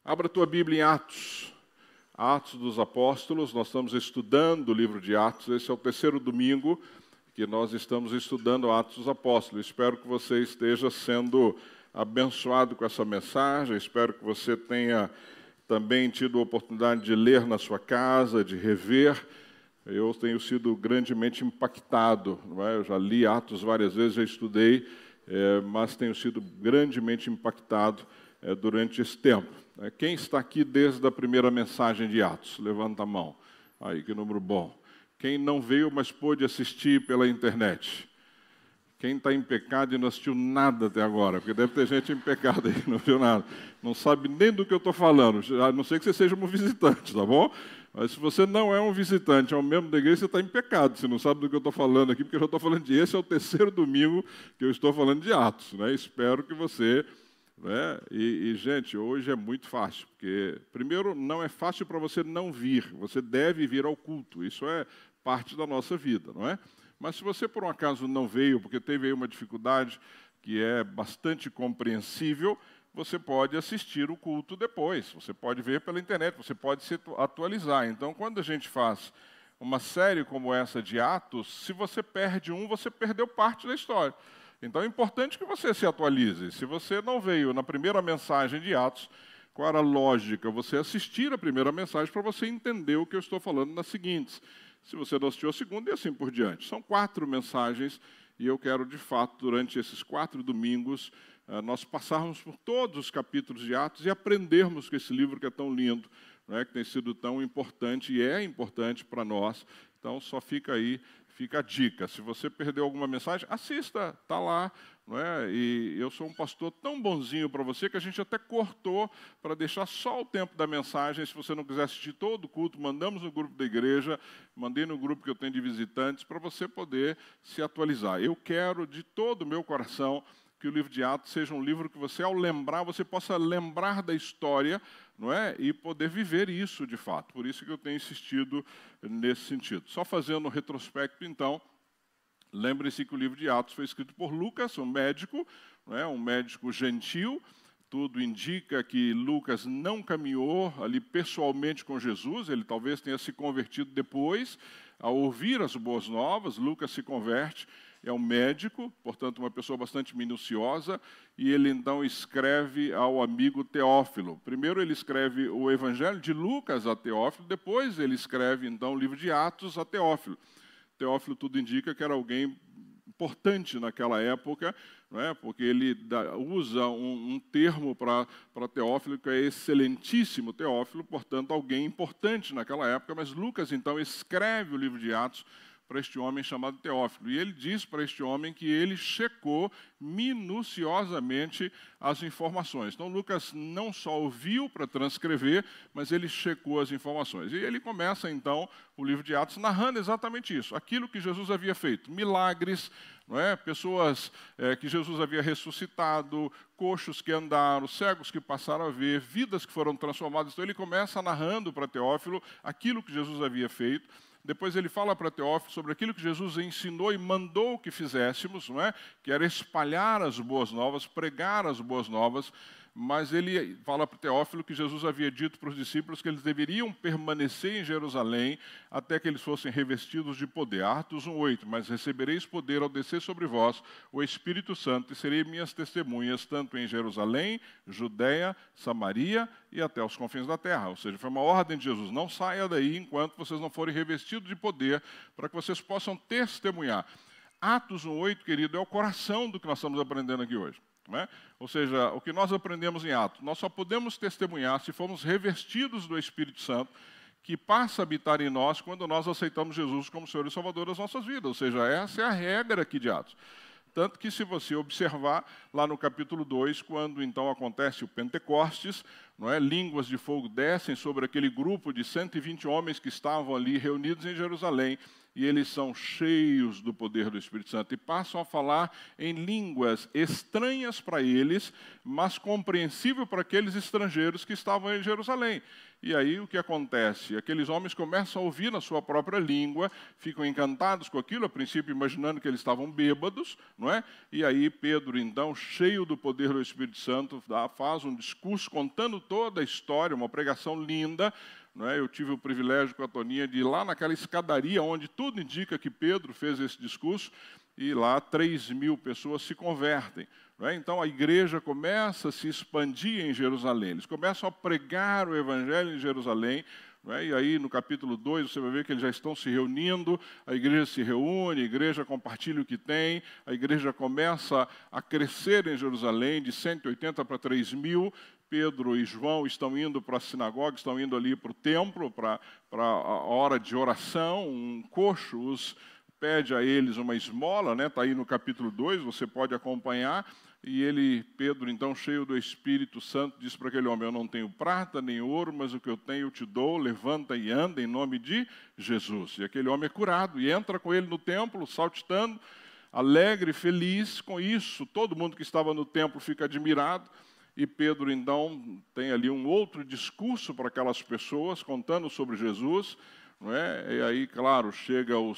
Abra a tua Bíblia em Atos, Atos dos Apóstolos. Nós estamos estudando o livro de Atos. Esse é o terceiro domingo que nós estamos estudando Atos dos Apóstolos. Espero que você esteja sendo abençoado com essa mensagem. Espero que você tenha também tido a oportunidade de ler na sua casa, de rever. Eu tenho sido grandemente impactado, não é? Eu já li Atos várias vezes, já estudei, mas tenho sido grandemente impactado durante esse tempo. Quem está aqui desde a primeira mensagem de Atos? Levanta a mão. Aí, que número bom. Quem não veio, mas pôde assistir pela internet? Quem está em pecado e não assistiu nada até agora? Porque deve ter gente em pecado aí, não viu nada. Não sabe nem do que eu estou falando, a não ser que você seja um visitante, tá bom? Mas se você não é um visitante, é um membro da igreja, você está em pecado. Você não sabe do que eu estou falando aqui, porque eu já estou falando de esse é o terceiro domingo que eu estou falando de Atos, né? Espero que você... gente, hoje é muito fácil, porque, primeiro, não é fácil para você não vir, você deve vir ao culto, isso é parte da nossa vida, não é? Mas se você, por um acaso, não veio, porque teve aí uma dificuldade que é bastante compreensível, você pode assistir o culto depois, você pode ver pela internet, você pode se atualizar. Então, quando a gente faz uma série como essa de Atos, se você perde um, você perdeu parte da história. Então é importante que você se atualize. Se você não veio na primeira mensagem de Atos, qual era a lógica? Você assistir a primeira mensagem para você entender o que eu estou falando nas seguintes. Se você não assistiu a segunda, e assim por diante. São 4 mensagens e eu quero, de fato, durante esses 4 domingos, nós passarmos por todos os capítulos de Atos e aprendermos com esse livro que é tão lindo, não é? Que tem sido tão importante e é importante para nós. Então, só fica aí. Fica a dica, se você perdeu alguma mensagem, assista, está lá. Não é? E eu sou um pastor tão bonzinho para você que a gente até cortou para deixar só o tempo da mensagem. Se você não quiser assistir todo o culto, mandamos no grupo da igreja, mandei no grupo que eu tenho de visitantes, para você poder se atualizar. Eu quero de todo o meu coração que o livro de Atos seja um livro que você, ao lembrar, você possa lembrar da história, não é? E poder viver isso de fato. Por isso que eu tenho insistido nesse sentido. Só fazendo um retrospecto, então, lembre-se que o livro de Atos foi escrito por Lucas, um médico, não é? Um médico gentil. Tudo indica que Lucas não caminhou ali pessoalmente com Jesus, ele talvez tenha se convertido depois, ao ouvir as boas novas. Lucas se converte, é um médico, portanto uma pessoa bastante minuciosa, e ele então escreve ao amigo Teófilo. Primeiro ele escreve o Evangelho de Lucas a Teófilo, depois ele escreve então o livro de Atos a Teófilo. Teófilo, tudo indica que era alguém importante naquela época, não é? Porque ele usa um termo para Teófilo, que é excelentíssimo Teófilo, portanto alguém importante naquela época, mas Lucas então escreve o livro de Atos para este homem chamado Teófilo. E ele diz para este homem que ele checou minuciosamente as informações. Então, Lucas não só ouviu para transcrever, mas ele checou as informações. E ele começa, então, o livro de Atos narrando exatamente isso. Aquilo que Jesus havia feito. Milagres, não é? Pessoas que Jesus havia ressuscitado, coxos que andaram, cegos que passaram a ver, vidas que foram transformadas. Então, ele começa narrando para Teófilo aquilo que Jesus havia feito. Depois ele fala para Teófilo sobre aquilo que Jesus ensinou e mandou que fizéssemos, não é? Que era espalhar as boas novas, pregar as boas novas, mas ele fala para Teófilo que Jesus havia dito para os discípulos que eles deveriam permanecer em Jerusalém até que eles fossem revestidos de poder. Atos 1:8, mas recebereis poder ao descer sobre vós o Espírito Santo e serei minhas testemunhas tanto em Jerusalém, Judeia, Samaria e até os confins da terra. Ou seja, foi uma ordem de Jesus, não saia daí enquanto vocês não forem revestidos de poder para que vocês possam testemunhar. Atos 1:8, querido, é o coração do que nós estamos aprendendo aqui hoje. Não é? Ou seja, o que nós aprendemos em Atos, nós só podemos testemunhar se formos revestidos do Espírito Santo, que passa a habitar em nós quando nós aceitamos Jesus como Senhor e Salvador das nossas vidas. Ou seja, essa é a regra aqui de Atos. Tanto que, se você observar lá no capítulo 2, quando então acontece o Pentecostes, não é? Línguas de fogo descem sobre aquele grupo de 120 homens que estavam ali reunidos em Jerusalém, e eles são cheios do poder do Espírito Santo e passam a falar em línguas estranhas para eles, mas compreensível para aqueles estrangeiros que estavam em Jerusalém. E aí o que acontece? Aqueles homens começam a ouvir na sua própria língua, ficam encantados com aquilo, a princípio imaginando que eles estavam bêbados, não é? E aí Pedro, então, cheio do poder do Espírito Santo, faz um discurso contando toda a história, uma pregação linda. Não é? Eu tive o privilégio com a Toninha de ir lá naquela escadaria onde tudo indica que Pedro fez esse discurso, e lá 3.000 pessoas se convertem. Não é? Então a igreja começa a se expandir em Jerusalém, eles começam a pregar o evangelho em Jerusalém. Não é? E aí no capítulo 2 você vai ver que eles já estão se reunindo, a igreja se reúne, a igreja compartilha o que tem, a igreja começa a crescer em Jerusalém de 180 para 3.000, Pedro e João estão indo para a sinagoga, estão indo ali para o templo, para a hora de oração, um coxo os pede a eles uma esmola, né? Está aí no capítulo 2, você pode acompanhar, e Pedro, então, cheio do Espírito Santo, diz para aquele homem: eu não tenho prata nem ouro, mas o que eu tenho eu te dou, levanta e anda em nome de Jesus. E aquele homem é curado, e entra com ele no templo, saltitando, alegre, feliz com isso. Todo mundo que estava no templo fica admirado, e Pedro, então, tem ali um outro discurso para aquelas pessoas, contando sobre Jesus, não é? E aí, claro, chega o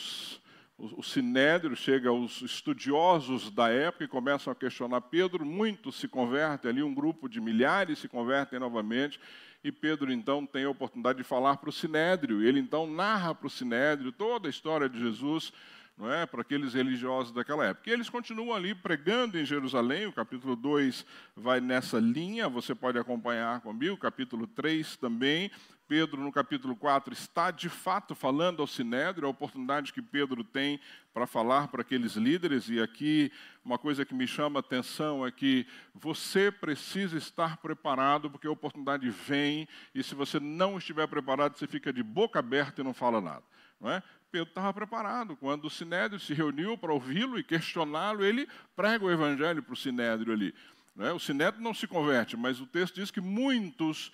sinédrio, chega os estudiosos da época e começam a questionar Pedro. Muitos se convertem ali, um grupo de milhares se convertem novamente, e Pedro então tem a oportunidade de falar para o sinédrio. Ele então narra para o sinédrio toda a história de Jesus, não é, para aqueles religiosos daquela época. E eles continuam ali pregando em Jerusalém. O capítulo 2 vai nessa linha, você pode acompanhar comigo, o capítulo 3 também. Pedro, no capítulo 4, está de fato falando ao sinédrio, a oportunidade que Pedro tem para falar para aqueles líderes. E aqui, uma coisa que me chama a atenção é que você precisa estar preparado, porque a oportunidade vem, e se você não estiver preparado, você fica de boca aberta e não fala nada. Não é? Pedro estava preparado. Quando o sinédrio se reuniu para ouvi-lo e questioná-lo, ele prega o evangelho para o sinédrio ali. Não é? O sinédrio não se converte, mas o texto diz que muitos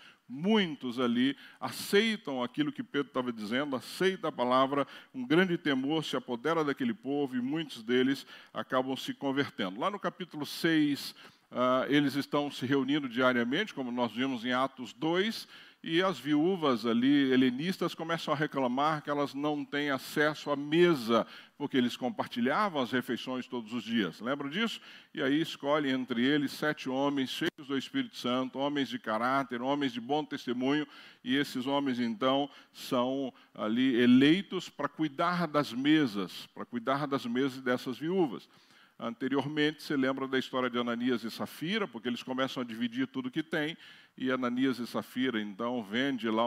ali aceitam aquilo que Pedro estava dizendo, aceitam a palavra, um grande temor se apodera daquele povo e muitos deles acabam se convertendo. Lá no capítulo 6, eles estão se reunindo diariamente, como nós vimos em Atos 2, e as viúvas ali, helenistas, começam a reclamar que elas não têm acesso à mesa, porque eles compartilhavam as refeições todos os dias. Lembram disso? E aí escolhem entre eles 7 homens cheios do Espírito Santo, homens de caráter, homens de bom testemunho, e esses homens, então, são ali eleitos para cuidar das mesas dessas viúvas. Anteriormente, você lembra da história de Ananias e Safira, porque eles começam a dividir tudo que tem, e Ananias e Safira, então, vende lá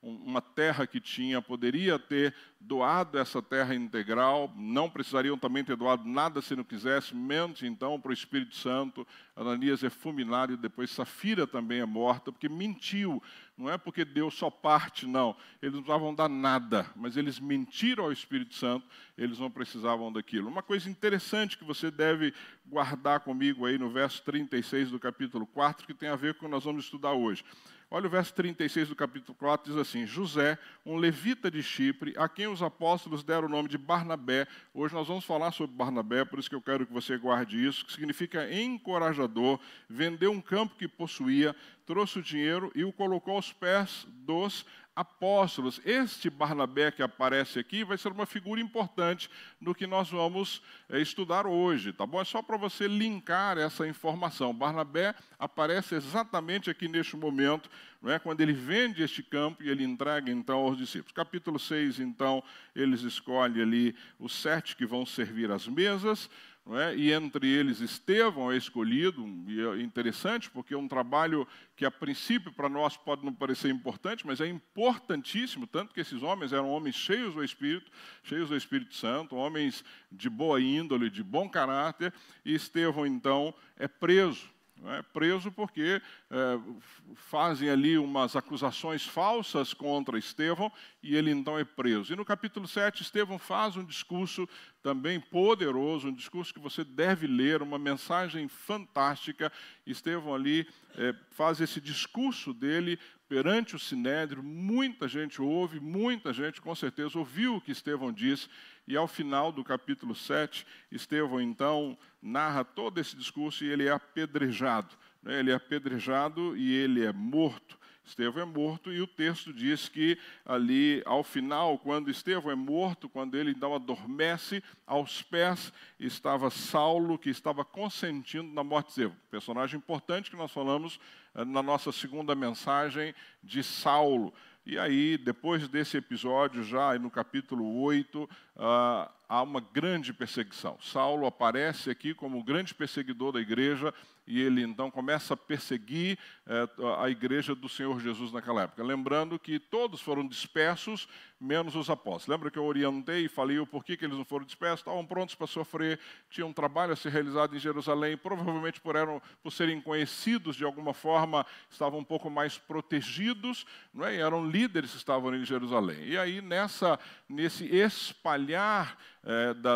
uma terra que tinha, poderia ter doado essa terra integral, não precisariam também ter doado nada se não quisesse, mente, então, para o Espírito Santo. Ananias é fulminado e depois Safira também é morta, porque mentiu. Não é porque deu só parte, não. Eles não precisavam dar nada, mas eles mentiram ao Espírito Santo, eles não precisavam daquilo. Uma coisa interessante que você deve guardar comigo aí no verso 36 do capítulo 4, que tem a ver com o que nós vamos estudar hoje. Olha o verso 36 do capítulo 4, diz assim: José, um levita de Chipre, a quem os apóstolos deram o nome de Barnabé. Hoje nós vamos falar sobre Barnabé, por isso que eu quero que você guarde isso, que significa encorajador. Vendeu um campo que possuía, trouxe o dinheiro e o colocou aos pés dos apóstolos. Este Barnabé que aparece aqui vai ser uma figura importante no que nós vamos estudar hoje, tá bom? É só para você linkar essa informação. Barnabé aparece exatamente aqui neste momento, não é? Quando ele vende este campo e ele entrega então aos discípulos. Capítulo 6, então, eles escolhem ali os 7 que vão servir as mesas, não é? E entre eles Estevão é escolhido, e é interessante porque é um trabalho que a princípio para nós pode não parecer importante, mas é importantíssimo, tanto que esses homens eram homens cheios do Espírito Santo, homens de boa índole, de bom caráter, e Estevão então é preso. Preso porque fazem ali umas acusações falsas contra Estevão, e ele então é preso. E no capítulo 7, Estevão faz um discurso também poderoso, um discurso que você deve ler, uma mensagem fantástica. Estevão ali faz esse discurso dele perante o Sinédrio, muita gente ouve, muita gente com certeza ouviu o que Estevão disse, e ao final do capítulo 7, Estevão então narra todo esse discurso e ele é apedrejado. Né? Ele é apedrejado e ele é morto. Estevão é morto e o texto diz que ali ao final, quando Estevão é morto, quando ele então adormece, aos pés estava Saulo, que estava consentindo na morte de Estevão. Personagem importante que nós falamos na nossa segunda mensagem de Saulo. E aí, depois desse episódio, já no capítulo 8, há uma grande perseguição. Saulo aparece aqui como o grande perseguidor da igreja e ele então começa a perseguir a igreja do Senhor Jesus naquela época. Lembrando que todos foram dispersos, menos os apóstolos. Lembra que eu orientei e falei o porquê que eles não foram dispersos? Estavam prontos para sofrer, tinham um trabalho a ser realizado em Jerusalém, provavelmente por serem conhecidos de alguma forma, estavam um pouco mais protegidos, não é? E eram líderes que estavam em Jerusalém. E aí, nesse espalhar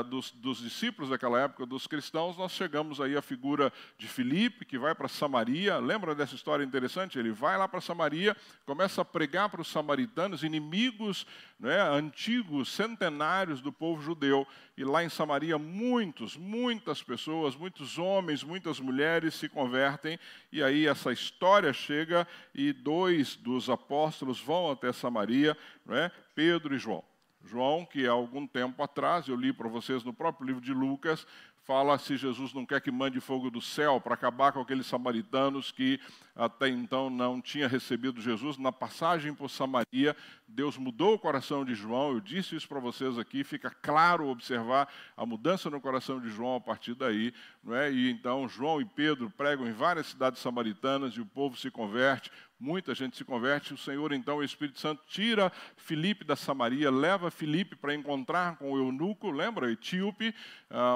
dos discípulos daquela época, dos cristãos, nós chegamos aí à figura de Filipe, que vai para Samaria. Lembra dessa história interessante? Ele vai lá para Samaria, começa a pregar para os samaritanos, inimigos, né, antigos, centenários do povo judeu. E lá em Samaria, muitas pessoas, muitos homens, muitas mulheres se convertem. E aí essa história chega e 2 dos apóstolos vão até Samaria, né, Pedro e João. João, que há algum tempo atrás, eu li para vocês no próprio livro de Lucas, fala se Jesus não quer que mande fogo do céu para acabar com aqueles samaritanos que até então não tinham recebido Jesus. Na passagem por Samaria, Deus mudou o coração de João. Eu disse isso para vocês aqui, fica claro observar a mudança no coração de João a partir daí. Não é? E então João e Pedro pregam em várias cidades samaritanas e o povo se converte. Muita gente se converte, o Senhor, então, o Espírito Santo, tira Filipe da Samaria, leva Filipe para encontrar com o eunuco, lembra, etíope,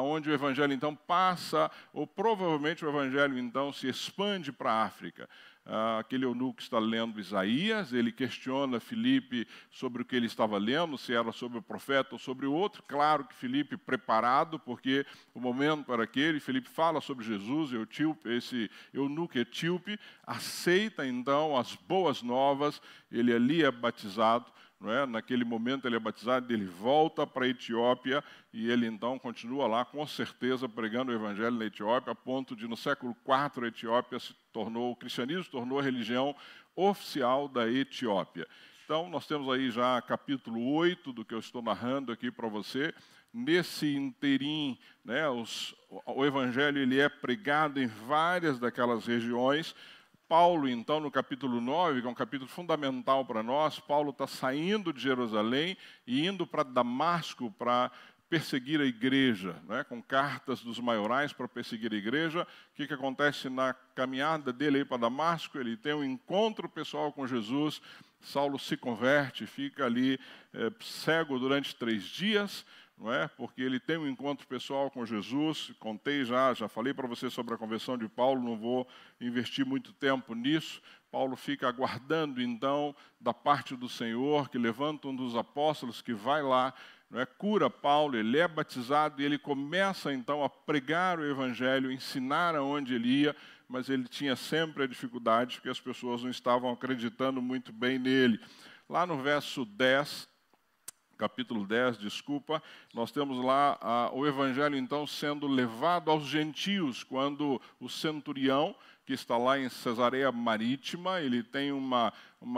onde o evangelho, então, passa, ou provavelmente o evangelho, então, se expande para a África. Aquele eunuco está lendo Isaías, ele questiona Filipe sobre o que ele estava lendo, se era sobre o profeta ou sobre o outro. Claro que Filipe preparado, porque o momento era aquele, Filipe fala sobre Jesus, esse eunuco etíope, aceita então as boas novas, ele ali é batizado. Não é? Naquele momento ele é batizado, ele volta para a Etiópia e ele então continua lá, com certeza, pregando o evangelho na Etiópia, a ponto de no século IV a Etiópia o cristianismo se tornou a religião oficial da Etiópia. Então nós temos aí já capítulo 8 do que eu estou narrando aqui para você. Nesse inteirinho, né, o evangelho ele é pregado em várias daquelas regiões. Paulo, então, no capítulo 9, que é um capítulo fundamental para nós, Paulo está saindo de Jerusalém e indo para Damasco para perseguir a igreja, né, com cartas dos maiorais para perseguir a igreja. O que acontece na caminhada dele aí para Damasco? Ele tem um encontro pessoal com Jesus, Saulo se converte, fica ali cego durante 3 dias, não é? Porque ele tem um encontro pessoal com Jesus. Contei já falei para você sobre a conversão de Paulo, não vou investir muito tempo nisso. Paulo fica aguardando, então, da parte do Senhor, que levanta um dos apóstolos que vai lá, não é? Cura Paulo, ele é batizado e ele começa, então, a pregar o evangelho, ensinar aonde ele ia, mas ele tinha sempre a dificuldade, porque as pessoas não estavam acreditando muito bem nele. Lá no verso 10, capítulo 10, desculpa, nós temos lá o evangelho, então, sendo levado aos gentios, quando o centurião, que está lá em Cesareia Marítima, ele tem uma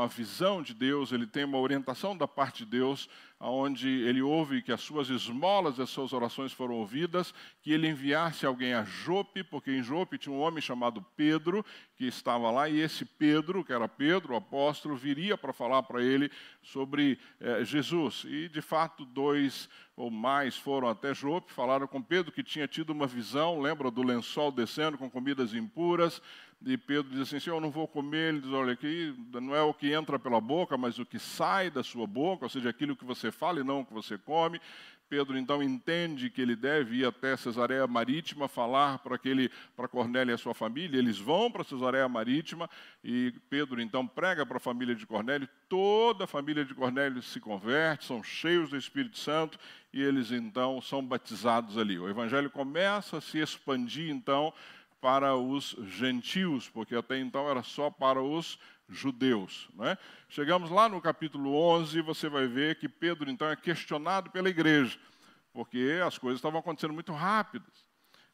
visão de Deus, ele tem uma orientação da parte de Deus, onde ele ouve que as suas esmolas e as suas orações foram ouvidas, que ele enviasse alguém a Jope, porque em Jope tinha um homem chamado Pedro, que estava lá, e esse Pedro, que era Pedro, o apóstolo, viria para falar para ele sobre Jesus. E, de fato, 2 ou mais foram até Jope, falaram com Pedro que tinha tido uma visão, lembra do lençol descendo com comidas impuras, e Pedro diz assim, Senhor, eu não vou comer. Ele diz, olha, aqui não é o que entra pela boca, mas o que sai da sua boca, ou seja, aquilo que você fala e não o que você come. Pedro, então, entende que ele deve ir até Cesareia Marítima, falar para Cornélio e a sua família. Eles vão para Cesareia Marítima e Pedro, então, prega para a família de Cornélio. Toda a família de Cornélio se converte, são cheios do Espírito Santo e eles, então, são batizados ali. O evangelho começa a se expandir, então, para os gentios, porque até então era só para os judeus. Né? Chegamos lá no capítulo 11, você vai ver que Pedro, então, é questionado pela igreja, porque as coisas estavam acontecendo muito rápidas.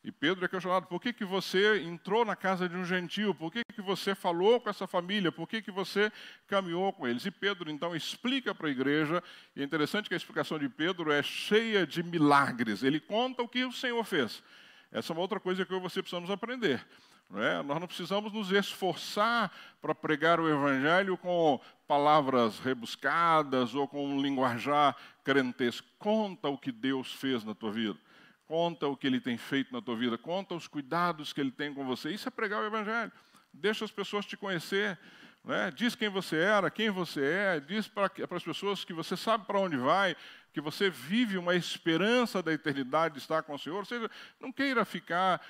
E Pedro é questionado, por que você entrou na casa de um gentio? Por que você falou com essa família? Por que você caminhou com eles? E Pedro, então, explica para a igreja, e é interessante que a explicação de Pedro é cheia de milagres. Ele conta o que o Senhor fez. Essa é uma outra coisa que eu e você precisamos aprender. Não é? Nós não precisamos nos esforçar para pregar o Evangelho com palavras rebuscadas ou com um linguajar crentesco. Conta o que Deus fez na tua vida. Conta o que Ele tem feito na tua vida. Conta os cuidados que Ele tem com você. Isso é pregar o Evangelho. Deixa as pessoas te conhecer. Não é? Diz quem você era, quem você é. Diz para as pessoas que você sabe para onde vai, que você vive uma esperança da eternidade de estar com o Senhor. Ou seja, não queira ficar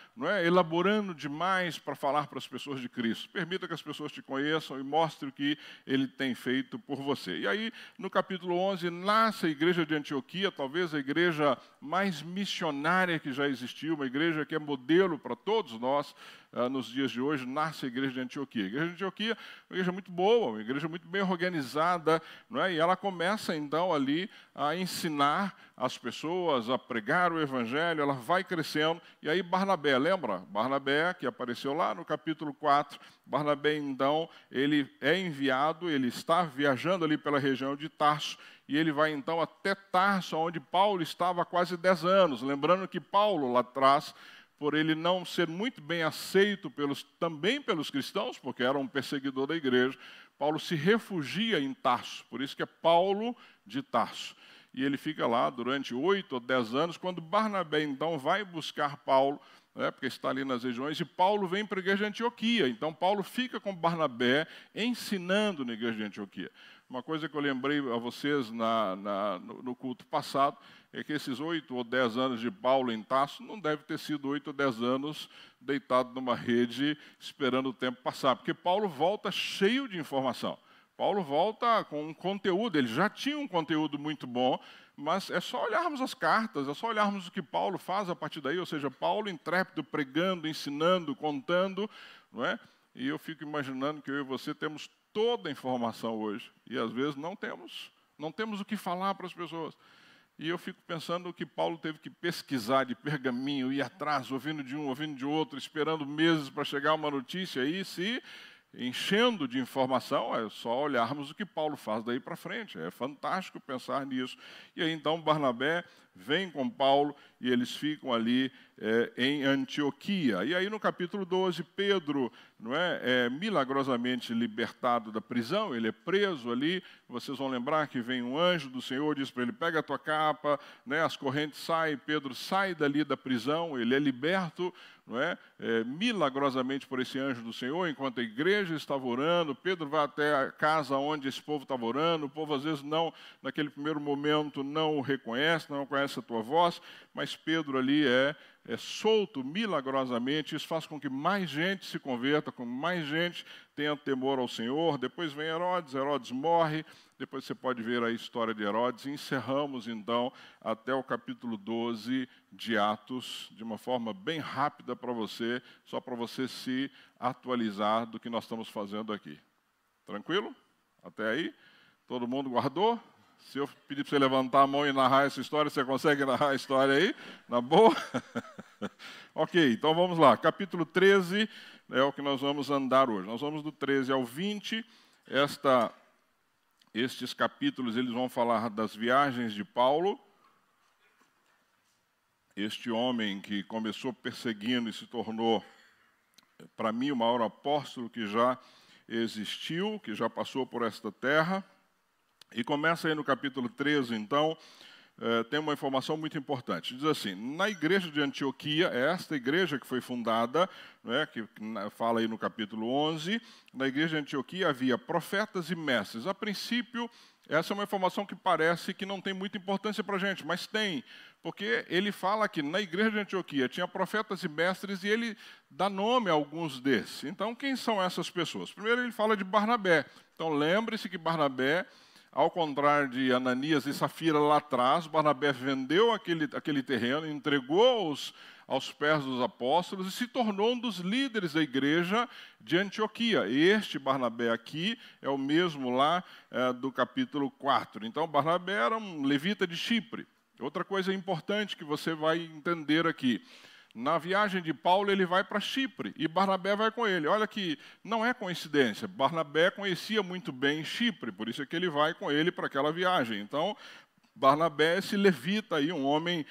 elaborando demais para falar para as pessoas de Cristo. Permita que as pessoas te conheçam e mostre o que Ele tem feito por você. E aí, no capítulo 11, nasce a igreja de Antioquia, talvez a igreja mais missionária que já existiu, uma igreja que é modelo para todos nós nos dias de hoje. Nasce a igreja de Antioquia. A igreja de Antioquia é uma igreja muito boa, uma igreja muito bem organizada, e ela começa então ali a ensinar as pessoas a pregar o Evangelho, ela vai crescendo, e aí Barnabé, lembra? Barnabé, que apareceu lá no capítulo 4, Barnabé, então, ele é enviado, ele está viajando ali pela região de Tarso, e ele vai então até Tarso, onde Paulo estava há quase 10 anos, lembrando que Paulo, lá atrás, por ele não ser muito bem aceito também pelos cristãos, porque era um perseguidor da igreja, Paulo se refugia em Tarso, por isso que é Paulo de Tarso. E ele fica lá durante 8 ou 10 anos, quando Barnabé, então, vai buscar Paulo, porque está ali nas regiões, e Paulo vem para a igreja de Antioquia. Então, Paulo fica com Barnabé, ensinando na igreja de Antioquia. Uma coisa que eu lembrei a vocês no culto passado, é que esses 8 ou 10 anos de Paulo em Tarso não deve ter sido 8 ou 10 anos deitado numa rede esperando o tempo passar, porque Paulo volta cheio de informação. Paulo volta com um conteúdo, ele já tinha um conteúdo muito bom, mas é só olharmos as cartas, é só olharmos o que Paulo faz a partir daí, ou seja, Paulo intrépido, pregando, ensinando, contando, não é? E eu fico imaginando que eu e você temos toda a informação hoje, e às vezes não temos o que falar para as pessoas. E eu fico pensando que Paulo teve que pesquisar de pergaminho, ir atrás, ouvindo de um, ouvindo de outro, esperando meses para chegar uma notícia, e se enchendo de informação, é só olharmos o que Paulo faz daí para frente. É fantástico pensar nisso. E aí, então, Barnabé vem com Paulo e eles ficam ali em Antioquia. E aí, no capítulo 12, Pedro é milagrosamente libertado da prisão, ele é preso ali. Vocês vão lembrar que vem um anjo do Senhor, diz para ele, pega a tua capa, as correntes saem, Pedro sai dali da prisão, ele é liberto, milagrosamente por esse anjo do Senhor, enquanto a igreja estava orando. Pedro vai até a casa onde esse povo estava orando, o povo às vezes não, naquele primeiro momento, não o reconhece, não conhece a tua voz, mas Pedro ali é solto milagrosamente. Isso faz com que mais gente se converta, com mais gente tenha temor ao Senhor. Depois vem Herodes morre, depois você pode ver a história de Herodes, e encerramos então até o capítulo 12 de Atos, de uma forma bem rápida para você, só para você se atualizar do que nós estamos fazendo aqui. Tranquilo? Até aí? Todo mundo guardou? Se eu pedir para você levantar a mão e narrar essa história, você consegue narrar a história aí? Na boa? Ok, então vamos lá. Capítulo 13 é o que nós vamos andar hoje. Nós vamos do 13 ao 20. Estes capítulos eles vão falar das viagens de Paulo. Este homem que começou perseguindo e se tornou, para mim, o maior apóstolo que já existiu, que já passou por esta terra. E começa aí no capítulo 13, então, tem uma informação muito importante. Diz assim, na igreja de Antioquia, esta igreja que foi fundada, né, que fala aí no capítulo 11, na igreja de Antioquia havia profetas e mestres. A princípio, essa é uma informação que parece que não tem muita importância para a gente, mas tem, porque ele fala que na igreja de Antioquia tinha profetas e mestres e ele dá nome a alguns desses. Então, quem são essas pessoas? Primeiro, ele fala de Barnabé. Então, lembre-se que Barnabé, ao contrário de Ananias e Safira lá atrás, Barnabé vendeu aquele terreno, entregou aos pés dos apóstolos e se tornou um dos líderes da igreja de Antioquia. Este Barnabé aqui é o mesmo lá do capítulo 4. Então, Barnabé era um levita de Chipre. Outra coisa importante que você vai entender aqui. Na viagem de Paulo, ele vai para Chipre e Barnabé vai com ele. Olha que não é coincidência, Barnabé conhecia muito bem Chipre, por isso é que ele vai com ele para aquela viagem. Então, Barnabé é esse levita aí, um homem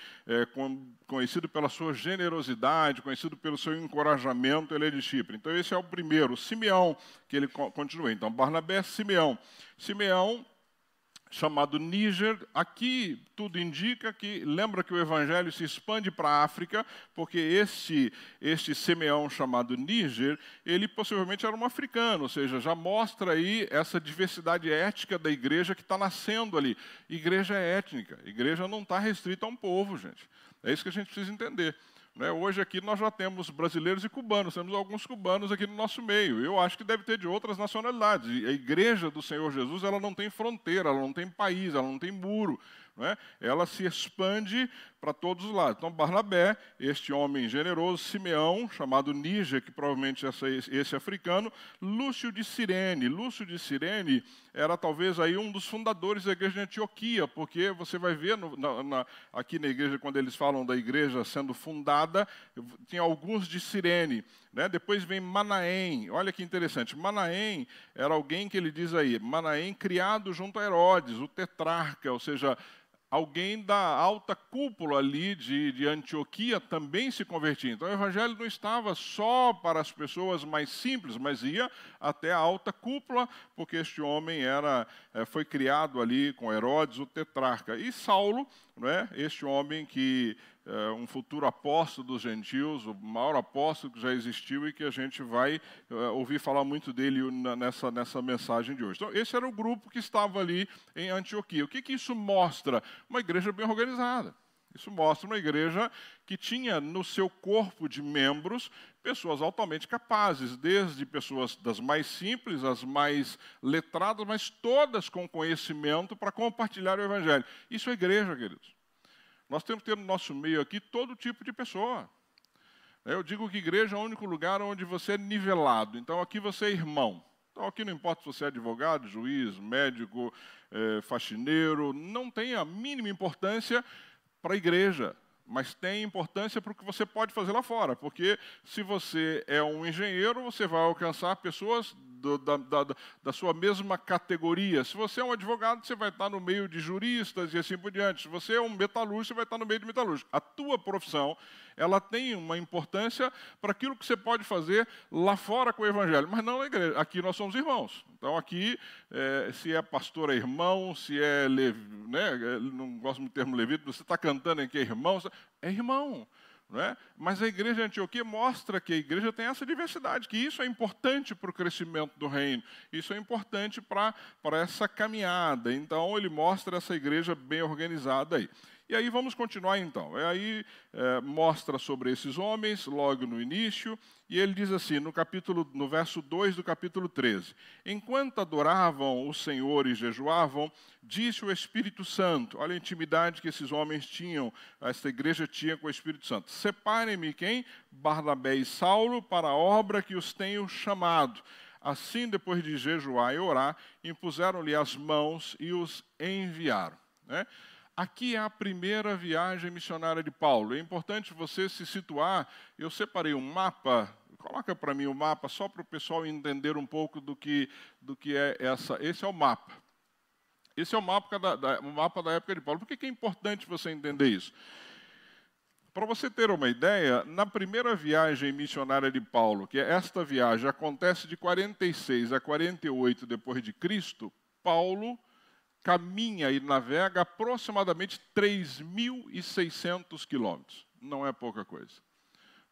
conhecido pela sua generosidade, conhecido pelo seu encorajamento, ele é de Chipre. Então, esse é o primeiro, Simeão, que ele continua. Então, Barnabé, Simeão. Simeão, chamado Níger, aqui tudo indica que, lembra que o evangelho se expande para a África, porque este Simeão chamado Níger, ele possivelmente era um africano, ou seja, já mostra aí essa diversidade étnica da igreja que está nascendo ali. Igreja é étnica, igreja não está restrita a um povo, gente. É isso que a gente precisa entender. Hoje aqui nós já temos brasileiros e cubanos, temos alguns cubanos aqui no nosso meio. Eu acho que deve ter de outras nacionalidades. E a igreja do Senhor Jesus, ela não tem fronteira, ela não tem país, ela não tem muro. Ela se expande para todos os lados. Então, Barnabé, este homem generoso, Simeão, chamado Níger, que provavelmente é esse africano, Lúcio de Cirene. Lúcio de Cirene era talvez aí um dos fundadores da igreja de Antioquia, porque você vai ver aqui na igreja, quando eles falam da igreja sendo fundada, tinha alguns de Cirene. Depois vem Manaém. Olha que interessante. Manaém era alguém que ele diz aí, Manaém criado junto a Herodes, o tetrarca, ou seja, alguém da alta cúpula ali de Antioquia também se convertia. Então, o evangelho não estava só para as pessoas mais simples, mas ia até a alta cúpula, porque este homem foi criado ali com Herodes, o tetrarca. E Saulo, este homem que um futuro apóstolo dos gentios, o maior apóstolo que já existiu e que a gente vai ouvir falar muito dele nessa mensagem de hoje. Então, esse era o grupo que estava ali em Antioquia. O que isso mostra? Uma igreja bem organizada. Isso mostra uma igreja que tinha no seu corpo de membros pessoas altamente capazes, desde pessoas das mais simples, as mais letradas, mas todas com conhecimento para compartilhar o evangelho. Isso é igreja, queridos. Nós temos que ter no nosso meio aqui todo tipo de pessoa. Eu digo que igreja é o único lugar onde você é nivelado. Então, aqui você é irmão. Então, aqui não importa se você é advogado, juiz, médico, faxineiro, não tem a mínima importância para a igreja, mas tem importância para o que você pode fazer lá fora. Porque se você é um engenheiro, você vai alcançar pessoas da sua mesma categoria. Se você é um advogado, você vai estar no meio de juristas e assim por diante. Se você é um metalúrgico, você vai estar no meio de metalúrgicos. A tua profissão, ela tem uma importância para aquilo que você pode fazer lá fora com o evangelho, mas não na igreja. Aqui nós somos irmãos. Então aqui, se é pastor é irmão, se é não gosto muito do termo levita, você está cantando aqui é irmão. Mas a igreja de Antioquia mostra que a igreja tem essa diversidade, que isso é importante para o crescimento do reino, isso é importante para essa caminhada. Então, ele mostra essa igreja bem organizada aí. E aí vamos continuar então. Aí mostra sobre esses homens, logo no início, e ele diz assim, no verso 2 do capítulo 13. Enquanto adoravam o Senhor e jejuavam, disse o Espírito Santo, olha a intimidade que esses homens tinham, esta igreja tinha com o Espírito Santo. Separem-me quem? Barnabé e Saulo, para a obra que os tenho chamado. Assim, depois de jejuar e orar, impuseram-lhe as mãos e os enviaram. Aqui é a primeira viagem missionária de Paulo. É importante você se situar. Eu separei um mapa. Coloca para mim o mapa, só para o pessoal entender um pouco do que é essa. Esse é o mapa. Esse é o mapa da época de Paulo. Por que é importante você entender isso? Para você ter uma ideia, na primeira viagem missionária de Paulo, que é esta viagem, acontece de 46 a 48 depois de Cristo, Paulo caminha e navega aproximadamente 3.600 quilômetros. Não é pouca coisa.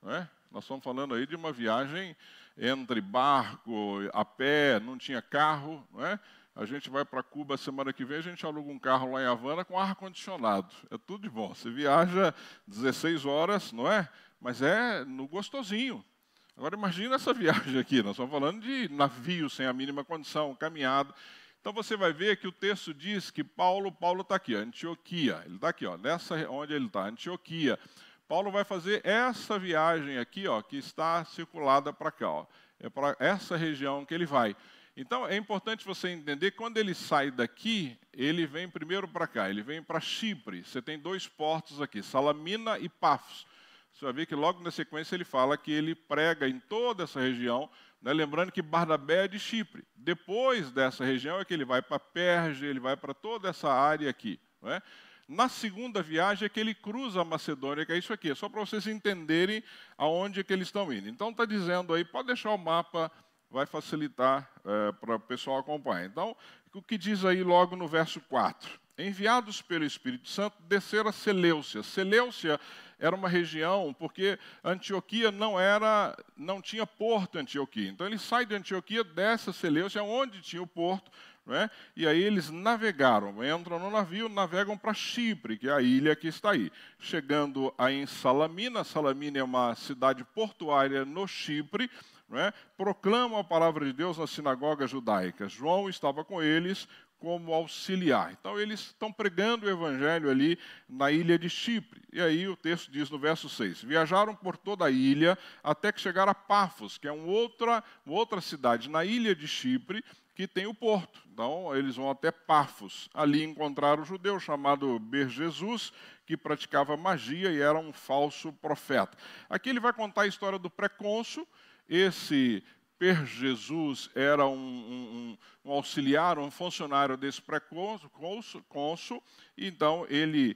Não é? Nós estamos falando aí de uma viagem entre barco, a pé, não tinha carro. Não é? A gente vai para Cuba semana que vem, a gente aluga um carro lá em Havana com ar-condicionado. É tudo de bom. Você viaja 16 horas, não é? Mas é no gostosinho. Agora imagina essa viagem aqui. Nós estamos falando de navio sem a mínima condição, caminhada. Então você vai ver que o texto diz que Paulo está aqui, Antioquia. Ele está aqui, ó, nessa onde ele está, Antioquia. Paulo vai fazer essa viagem aqui, ó, que está circulada para cá. Ó. É para essa região que ele vai. Então é importante você entender que quando ele sai daqui, ele vem primeiro para cá, ele vem para Chipre. Você tem 2 portos aqui, Salamina e Pafos. Você vai ver que logo na sequência ele fala que ele prega em toda essa região, né? Lembrando que Barnabé é de Chipre. Depois dessa região é que ele vai para Perge, ele vai para toda essa área aqui. Não é? Na segunda viagem é que ele cruza a Macedônia, que é isso aqui, é só para vocês entenderem aonde é que eles estão indo. Então está dizendo aí, pode deixar o mapa, vai facilitar para o pessoal acompanhar. Então, o que diz aí logo no verso 4? Enviados pelo Espírito Santo, desceram a Seleucia. Seleucia era uma região, porque Antioquia não tinha porto em Antioquia. Então ele sai de Antioquia, desce a Seleucia, onde tinha o porto, não é? E aí eles navegaram, entram no navio, navegam para Chipre, que é a ilha que está aí. Chegando aí em Salamina, Salamina é uma cidade portuária no Chipre, não é? Proclamam a palavra de Deus nas sinagogas judaicas. João estava com eles como auxiliar. Então, eles estão pregando o evangelho ali na ilha de Chipre. E aí o texto diz no verso 6, viajaram por toda a ilha até que chegaram a Pafos, que é uma outra cidade na ilha de Chipre, que tem o porto. Então, eles vão até Pafos. Ali encontraram um judeu chamado Bar-Jesus, que praticava magia e era um falso profeta. Aqui ele vai contar a história do pré-cônsul. Esse Bar-Jesus era um auxiliar, um funcionário desse pré-cônsul, então ele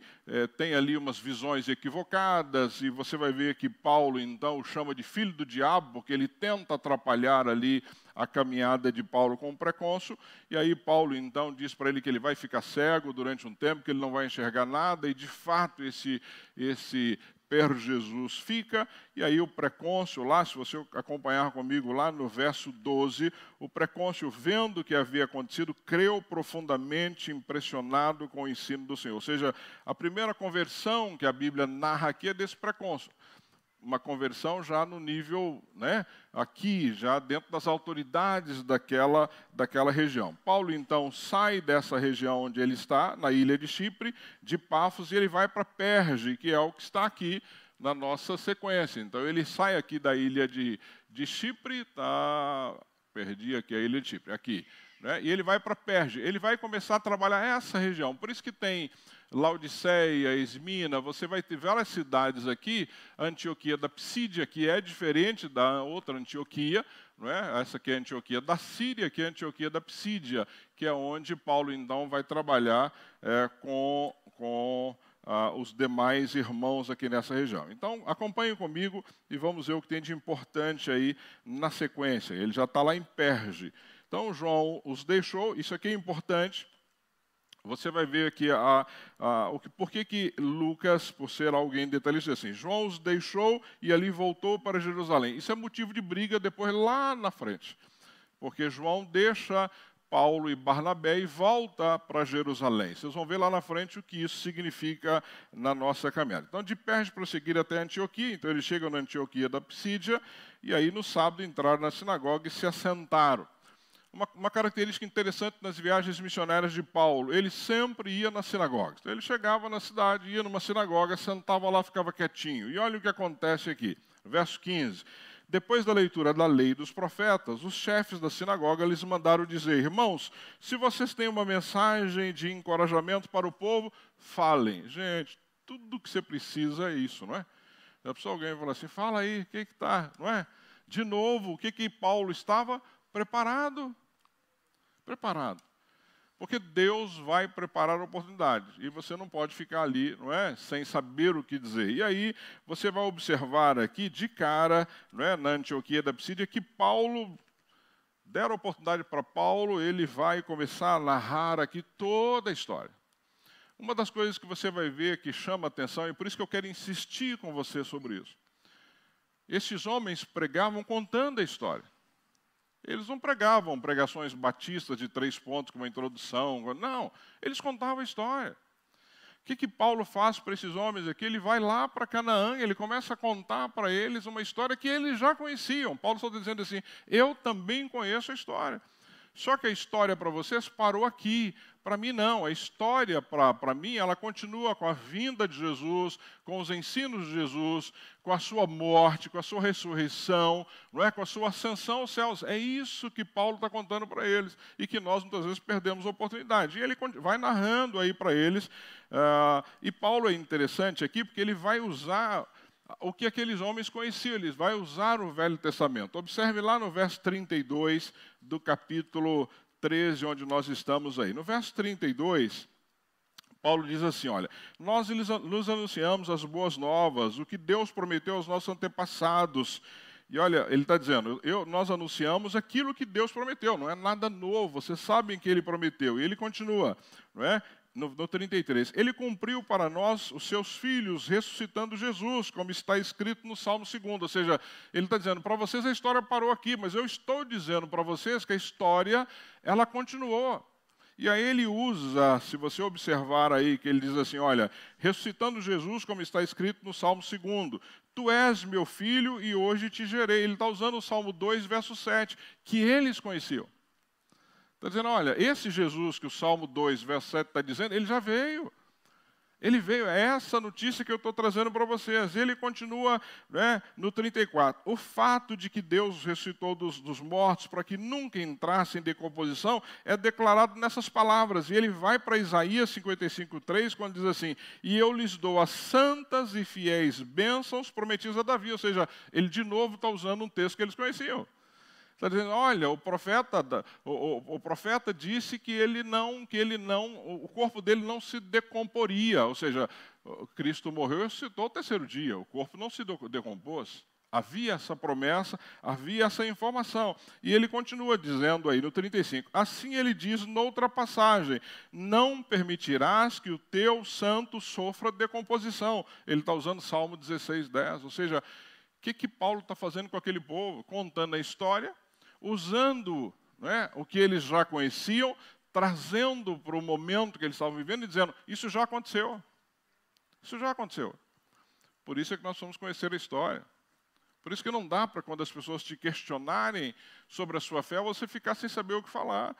tem ali umas visões equivocadas, e você vai ver que Paulo, então, o chama de filho do diabo, porque ele tenta atrapalhar ali a caminhada de Paulo com o pré-cônsul, e aí Paulo, então, diz para ele que ele vai ficar cego durante um tempo, que ele não vai enxergar nada, e de fato esse Bar-Jesus fica, e aí o pré-cônsul lá, se você acompanhar comigo lá no verso 12, o pré-cônsul, vendo o que havia acontecido, creu profundamente impressionado com o ensino do Senhor. Ou seja, a primeira conversão que a Bíblia narra aqui é desse pré-cônsul. Uma conversão já no nível, né, aqui, já dentro das autoridades daquela região. Paulo, então, sai dessa região onde ele está, na ilha de Chipre, de Pafos, e ele vai para Perge, que é o que está aqui na nossa sequência. Então, ele sai aqui da ilha de Chipre, perdi aqui a ilha de Chipre, aqui. Né, e ele vai para Perge, ele vai começar a trabalhar essa região. Por isso que tem Laodiceia, Esmina, você vai ter várias cidades aqui, a Antioquia da Psídia, que é diferente da outra Antioquia, não é? Essa aqui é a Antioquia da Síria, que é a Antioquia da Psídia, que é onde Paulo, então, vai trabalhar com os demais irmãos aqui nessa região. Então, acompanhem comigo e vamos ver o que tem de importante aí na sequência. Ele já está lá em Perge. Então, João os deixou, isso aqui é importante. Você vai ver aqui por que Lucas, por ser alguém detalhista, diz assim, João os deixou e ali voltou para Jerusalém. Isso é motivo de briga depois lá na frente. Porque João deixa Paulo e Barnabé e volta para Jerusalém. Vocês vão ver lá na frente o que isso significa na nossa caminhada. Então, de Perge prosseguir até Antioquia. Então, eles chegam na Antioquia da Psídia e aí no sábado entraram na sinagoga e se assentaram. Uma característica interessante nas viagens missionárias de Paulo, ele sempre ia na sinagoga. Então, ele chegava na cidade, ia numa sinagoga, sentava lá, ficava quietinho. E olha o que acontece aqui, verso 15. Depois da leitura da lei dos profetas, os chefes da sinagoga lhes mandaram dizer, irmãos, se vocês têm uma mensagem de encorajamento para o povo, falem. Gente, tudo o que você precisa é isso, não é? Já pensou alguém falar assim, fala aí, o que está, não é? De novo, o que Paulo estava? Preparado. Porque Deus vai preparar a oportunidade. E você não pode ficar ali, não é? Sem saber o que dizer. E aí, você vai observar aqui, de cara, não é? Na Antioquia da Psídia, que Paulo deram oportunidade para Paulo, ele vai começar a narrar aqui toda a história. Uma das coisas que você vai ver que chama atenção, e por isso que eu quero insistir com você sobre isso. Esses homens pregavam contando a história. Eles não pregavam pregações batistas de 3 pontos, com uma introdução. Não, eles contavam a história. O que Paulo faz para esses homens aqui? Ele vai lá para Canaã, ele começa a contar para eles uma história que eles já conheciam. Paulo está dizendo assim, eu também conheço a história. Só que a história para vocês parou aqui. Para mim não, a história para mim, ela continua com a vinda de Jesus, com os ensinos de Jesus, com a sua morte, com a sua ressurreição, não é? Com a sua ascensão aos céus. É isso que Paulo está contando para eles e que nós muitas vezes perdemos a oportunidade. E ele vai narrando aí para eles. E Paulo é interessante aqui porque ele vai usar o que aqueles homens conheciam, ele vai usar o Velho Testamento. Observe lá no verso 32 do capítulo 13, onde nós estamos aí. No verso 32, Paulo diz assim, olha, nós nos anunciamos as boas novas, o que Deus prometeu aos nossos antepassados. E olha, ele está dizendo, nós anunciamos aquilo que Deus prometeu, não é nada novo, vocês sabem que ele prometeu. E ele continua, não é? No 33, ele cumpriu para nós os seus filhos, ressuscitando Jesus, como está escrito no Salmo 2. Ou seja, ele está dizendo, para vocês a história parou aqui, mas eu estou dizendo para vocês que a história, ela continuou. E aí ele usa, se você observar aí, que ele diz assim, olha, ressuscitando Jesus, como está escrito no Salmo 2, tu és meu filho e hoje te gerei. Ele está usando o Salmo 2, verso 7, que eles conheciam. Está dizendo, olha, esse Jesus que o Salmo 2, verso 7 está dizendo, ele já veio. Ele veio, é essa notícia que eu estou trazendo para vocês. Ele continua, né, no 34. O fato de que Deus ressuscitou dos mortos para que nunca entrasse em decomposição é declarado nessas palavras. E ele vai para Isaías 55:3, quando diz assim, e eu lhes dou as santas e fiéis bênçãos prometidas a Davi. Ou seja, ele de novo está usando um texto que eles conheciam. Está dizendo, olha, o profeta disse que o corpo dele não se decomporia. Ou seja, Cristo morreu e ressuscitou ao 3º dia. O corpo não se decompôs. Havia essa promessa, havia essa informação. E ele continua dizendo aí no 35, assim ele diz noutra passagem, não permitirás que o teu santo sofra decomposição. Ele está usando Salmo 16:10. Ou seja, o que Paulo está fazendo com aquele povo? Contando a história, usando, né, o que eles já conheciam, trazendo para o momento que eles estavam vivendo e dizendo, isso já aconteceu. Isso já aconteceu. Por isso é que nós vamos conhecer a história. Por isso que não dá para, quando as pessoas te questionarem sobre a sua fé, você ficar sem saber o que falar.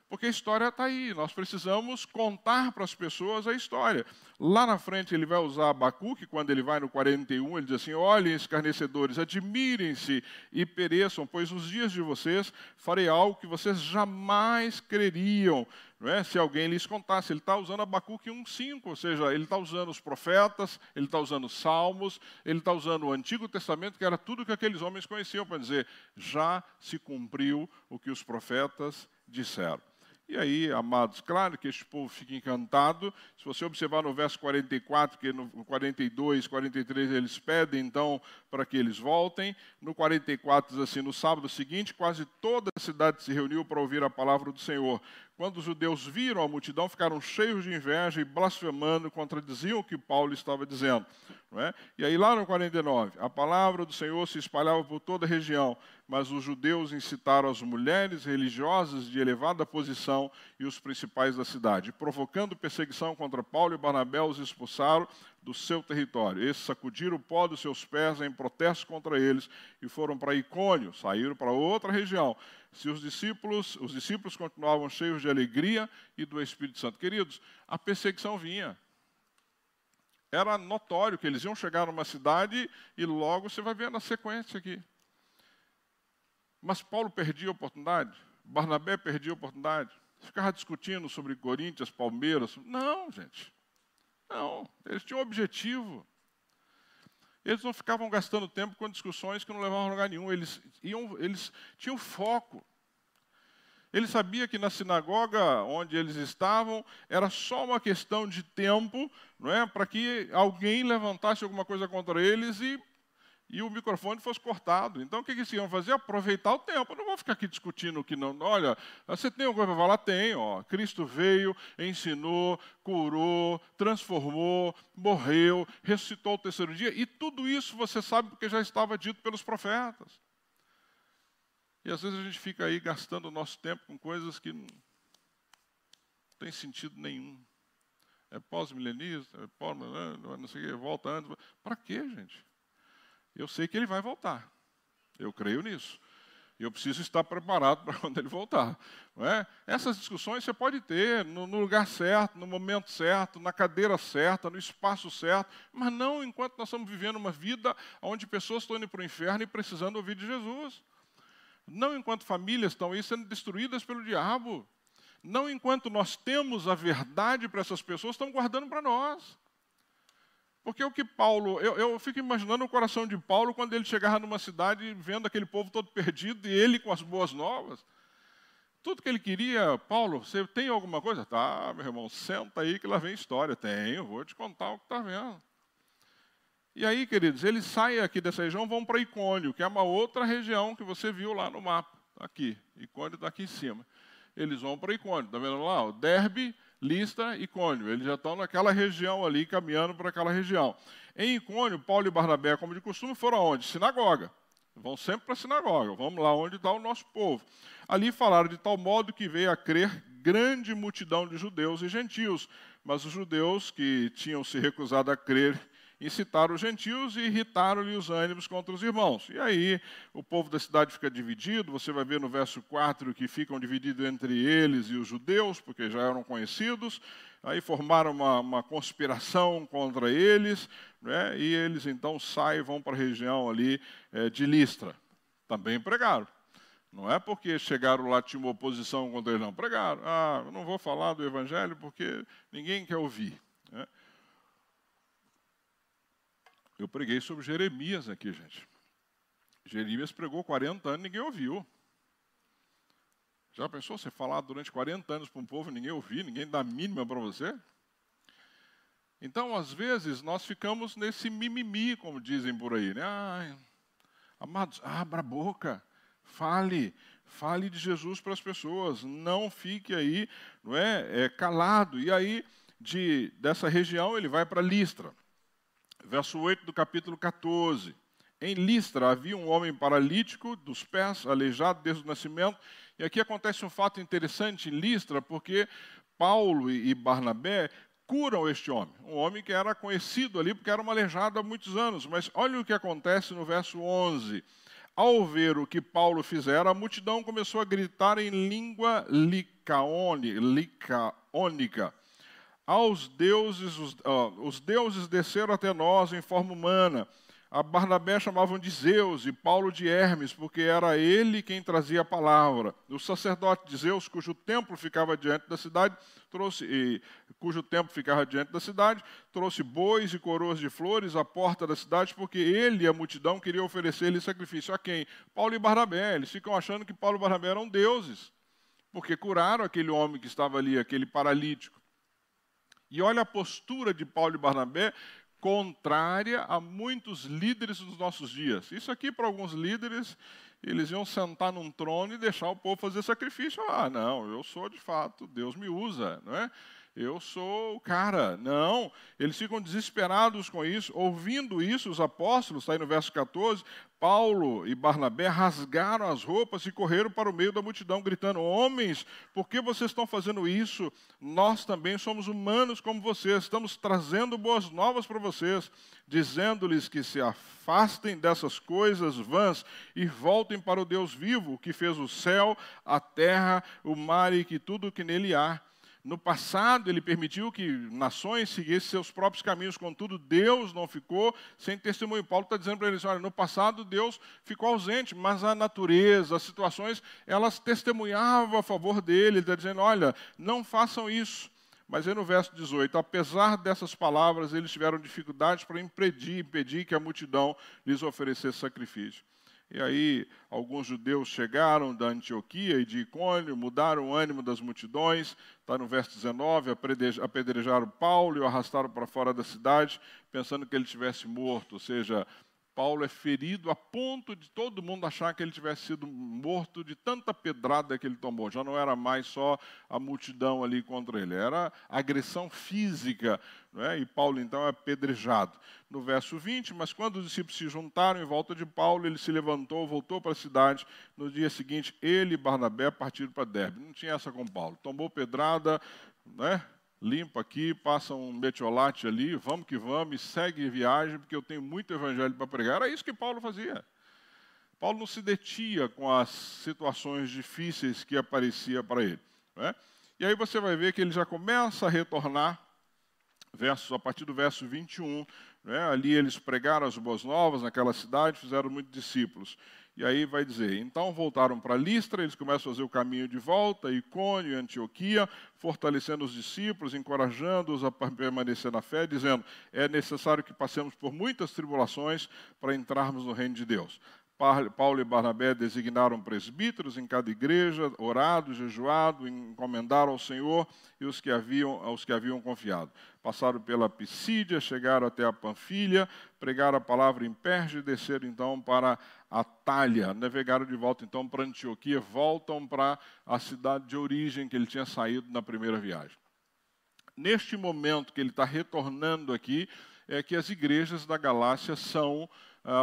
Porque a história está aí, nós precisamos contar para as pessoas a história. Lá na frente ele vai usar Abacuque, quando ele vai no 41, ele diz assim, olhem, escarnecedores, admirem-se e pereçam, pois nos dias de vocês farei algo que vocês jamais creriam, não é? Se alguém lhes contasse. Ele está usando Abacuque 1:5, ou seja, ele está usando os profetas, ele está usando os salmos, ele está usando o Antigo Testamento, que era tudo que aqueles homens conheciam, para dizer, já se cumpriu o que os profetas disseram. E aí, amados, claro que este povo fica encantado. Se você observar no verso 44, que no 42, 43, eles pedem, então, para que eles voltem. No 44 diz assim, no sábado seguinte, quase toda a cidade se reuniu para ouvir a palavra do Senhor. Quando os judeus viram a multidão, ficaram cheios de inveja e blasfemando, contradiziam o que Paulo estava dizendo. Não é? E aí lá no 49, a palavra do Senhor se espalhava por toda a região, mas os judeus incitaram as mulheres religiosas de elevada posição e os principais da cidade, provocando perseguição contra Paulo e Barnabé, os expulsaram do seu território. Esses sacudiram o pó dos seus pés em protesto contra eles e foram para Icônio, saíram para outra região. Os discípulos continuavam cheios de alegria e do Espírito Santo. Queridos, a perseguição vinha. Era notório que eles iam chegar numa cidade e logo você vai ver na sequência aqui. Mas Paulo perdia a oportunidade, Barnabé perdia a oportunidade, ficava discutindo sobre Corinthians, Palmeiras. Não, gente. Não, eles tinham um objetivo. Eles não ficavam gastando tempo com discussões que não levavam a lugar nenhum. Eles tinham foco. Eles sabiam que na sinagoga onde eles estavam era só uma questão de tempo, não é, para que alguém levantasse alguma coisa contra eles e e o microfone fosse cortado. Então, o que eles iam fazer? Aproveitar o tempo. Eu não vou ficar aqui discutindo que não. Olha, você tem alguma coisa para falar? Tem. Ó. Cristo veio, ensinou, curou, transformou, morreu, ressuscitou ao terceiro dia. E tudo isso você sabe porque já estava dito pelos profetas. E às vezes a gente fica aí gastando o nosso tempo com coisas que não tem sentido nenhum. É pós-milenista, é pós, não sei o que, volta antes. Para quê, gente? Eu sei que ele vai voltar. Eu creio nisso. E eu preciso estar preparado para quando ele voltar. Não é? Essas discussões você pode ter no lugar certo, no momento certo, na cadeira certa, no espaço certo, mas não enquanto nós estamos vivendo uma vida onde pessoas estão indo para o inferno e precisando ouvir de Jesus. Não enquanto famílias estão aí sendo destruídas pelo diabo. Não enquanto nós temos a verdade para essas pessoas, estão guardando para nós. Porque o que Paulo... Eu fico imaginando o coração de Paulo quando ele chegava numa cidade vendo aquele povo todo perdido e ele com as boas novas. Tudo que ele queria, Paulo, você tem alguma coisa? Tá, meu irmão, senta aí que lá vem história. Tenho, vou te contar o que está vendo. E aí, queridos, eles saem aqui dessa região, vão para Icônio, que é uma outra região que você viu lá no mapa. Aqui, Icônio está aqui em cima. Eles vão para Icônio, está vendo lá? O Derbe, Listra, Icônio. Eles já estão naquela região ali, caminhando para aquela região. Em Icônio, Paulo e Barnabé, como de costume, foram aonde? Sinagoga. Vão sempre para a sinagoga. Vamos lá onde está o nosso povo. Ali falaram de tal modo que veio a crer grande multidão de judeus e gentios. Mas os judeus que tinham se recusado a crer incitaram os gentios e irritaram-lhe os ânimos contra os irmãos. E aí o povo da cidade fica dividido, você vai ver no verso 4 que ficam divididos entre eles e os judeus, porque já eram conhecidos, aí formaram uma conspiração contra eles, né? E eles então saem e vão para a região ali de Listra. Também pregaram. Não é porque chegaram lá, tinha uma oposição contra eles, não. Pregaram. Ah, eu não vou falar do evangelho porque ninguém quer ouvir, né? Eu preguei sobre Jeremias aqui, gente. Jeremias pregou 40 anos e ninguém ouviu. Já pensou você falar durante 40 anos para um povo e ninguém ouvir, ninguém dá a mínima para você? Então, às vezes, nós ficamos nesse mimimi, como dizem por aí, né? Ai, amados, abra a boca, fale de Jesus para as pessoas, não fique aí, não é, calado. E aí, dessa região, ele vai para Listra. Verso 8 do capítulo 14. Em Listra havia um homem paralítico dos pés, aleijado desde o nascimento. E aqui acontece um fato interessante em Listra, porque Paulo e Barnabé curam este homem. Um homem que era conhecido ali porque era um aleijado há muitos anos. Mas olha o que acontece no verso 11. Ao ver o que Paulo fizera, a multidão começou a gritar em língua licaônica. Os deuses desceram até nós em forma humana. A Barnabé chamavam de Zeus e Paulo de Hermes, porque era ele quem trazia a palavra. O sacerdote de Zeus, cujo templo ficava diante da cidade, trouxe bois e coroas de flores à porta da cidade, porque ele e a multidão queriam oferecer-lhe sacrifício. A quem? Paulo e Barnabé. Eles ficam achando que Paulo e Barnabé eram deuses, porque curaram aquele homem que estava ali, aquele paralítico. E olha a postura de Paulo e Barnabé, contrária a muitos líderes dos nossos dias. Isso aqui, para alguns líderes, eles iam sentar num trono e deixar o povo fazer sacrifício. Ah, não, eu sou de fato, Deus me usa, não é? Eu sou o cara. Não, eles ficam desesperados com isso. Ouvindo isso, os apóstolos, está aí no verso 14, Paulo e Barnabé rasgaram as roupas e correram para o meio da multidão, gritando: homens, por que vocês estão fazendo isso? Nós também somos humanos como vocês, estamos trazendo boas novas para vocês, dizendo-lhes que se afastem dessas coisas vãs e voltem para o Deus vivo, que fez o céu, a terra, o mar e que tudo o que nele há. No passado, ele permitiu que nações seguissem seus próprios caminhos, contudo, Deus não ficou sem testemunho. Paulo está dizendo para eles, olha, no passado Deus ficou ausente, mas a natureza, as situações, elas testemunhavam a favor dele. Ele está dizendo, olha, não façam isso. Mas aí no verso 18, apesar dessas palavras, eles tiveram dificuldades para impedir que a multidão lhes oferecesse sacrifício. E aí, alguns judeus chegaram da Antioquia e de Icônio, mudaram o ânimo das multidões. Está no verso 19, apedrejaram Paulo e o arrastaram para fora da cidade, pensando que ele estivesse morto. Ou seja, Paulo é ferido a ponto de todo mundo achar que ele tivesse sido morto de tanta pedrada que ele tomou. Já não era mais só a multidão ali contra ele, era agressão física, não é? E Paulo então é apedrejado. No verso 20, mas quando os discípulos se juntaram em volta de Paulo, ele se levantou, voltou para a cidade. No dia seguinte, ele e Barnabé partiram para Derbe. Não tinha essa com Paulo. Tomou pedrada, né? Limpa aqui, passa um metiolate ali, vamos que vamos, e segue viagem, porque eu tenho muito evangelho para pregar. Era isso que Paulo fazia. Paulo não se detinha com as situações difíceis que apareciam para ele, né? E aí você vai ver que ele já começa a retornar, a partir do verso 21, né? Ali eles pregaram as boas novas naquela cidade, fizeram muitos discípulos. E aí vai dizer, então voltaram para Listra, eles começam a fazer o caminho de volta, Icônio e Antioquia, fortalecendo os discípulos, encorajando-os a permanecer na fé, dizendo, é necessário que passemos por muitas tribulações para entrarmos no reino de Deus. Paulo e Barnabé designaram presbíteros em cada igreja, orado, jejuado, encomendaram ao Senhor e aos que haviam confiado. Passaram pela Pisídia, chegaram até a Panfilha, pregaram a palavra em Perge e desceram então para Atália. Navegaram de volta então para Antioquia, voltam para a cidade de origem que ele tinha saído na primeira viagem. Neste momento que ele está retornando aqui, é que as igrejas da Galácia são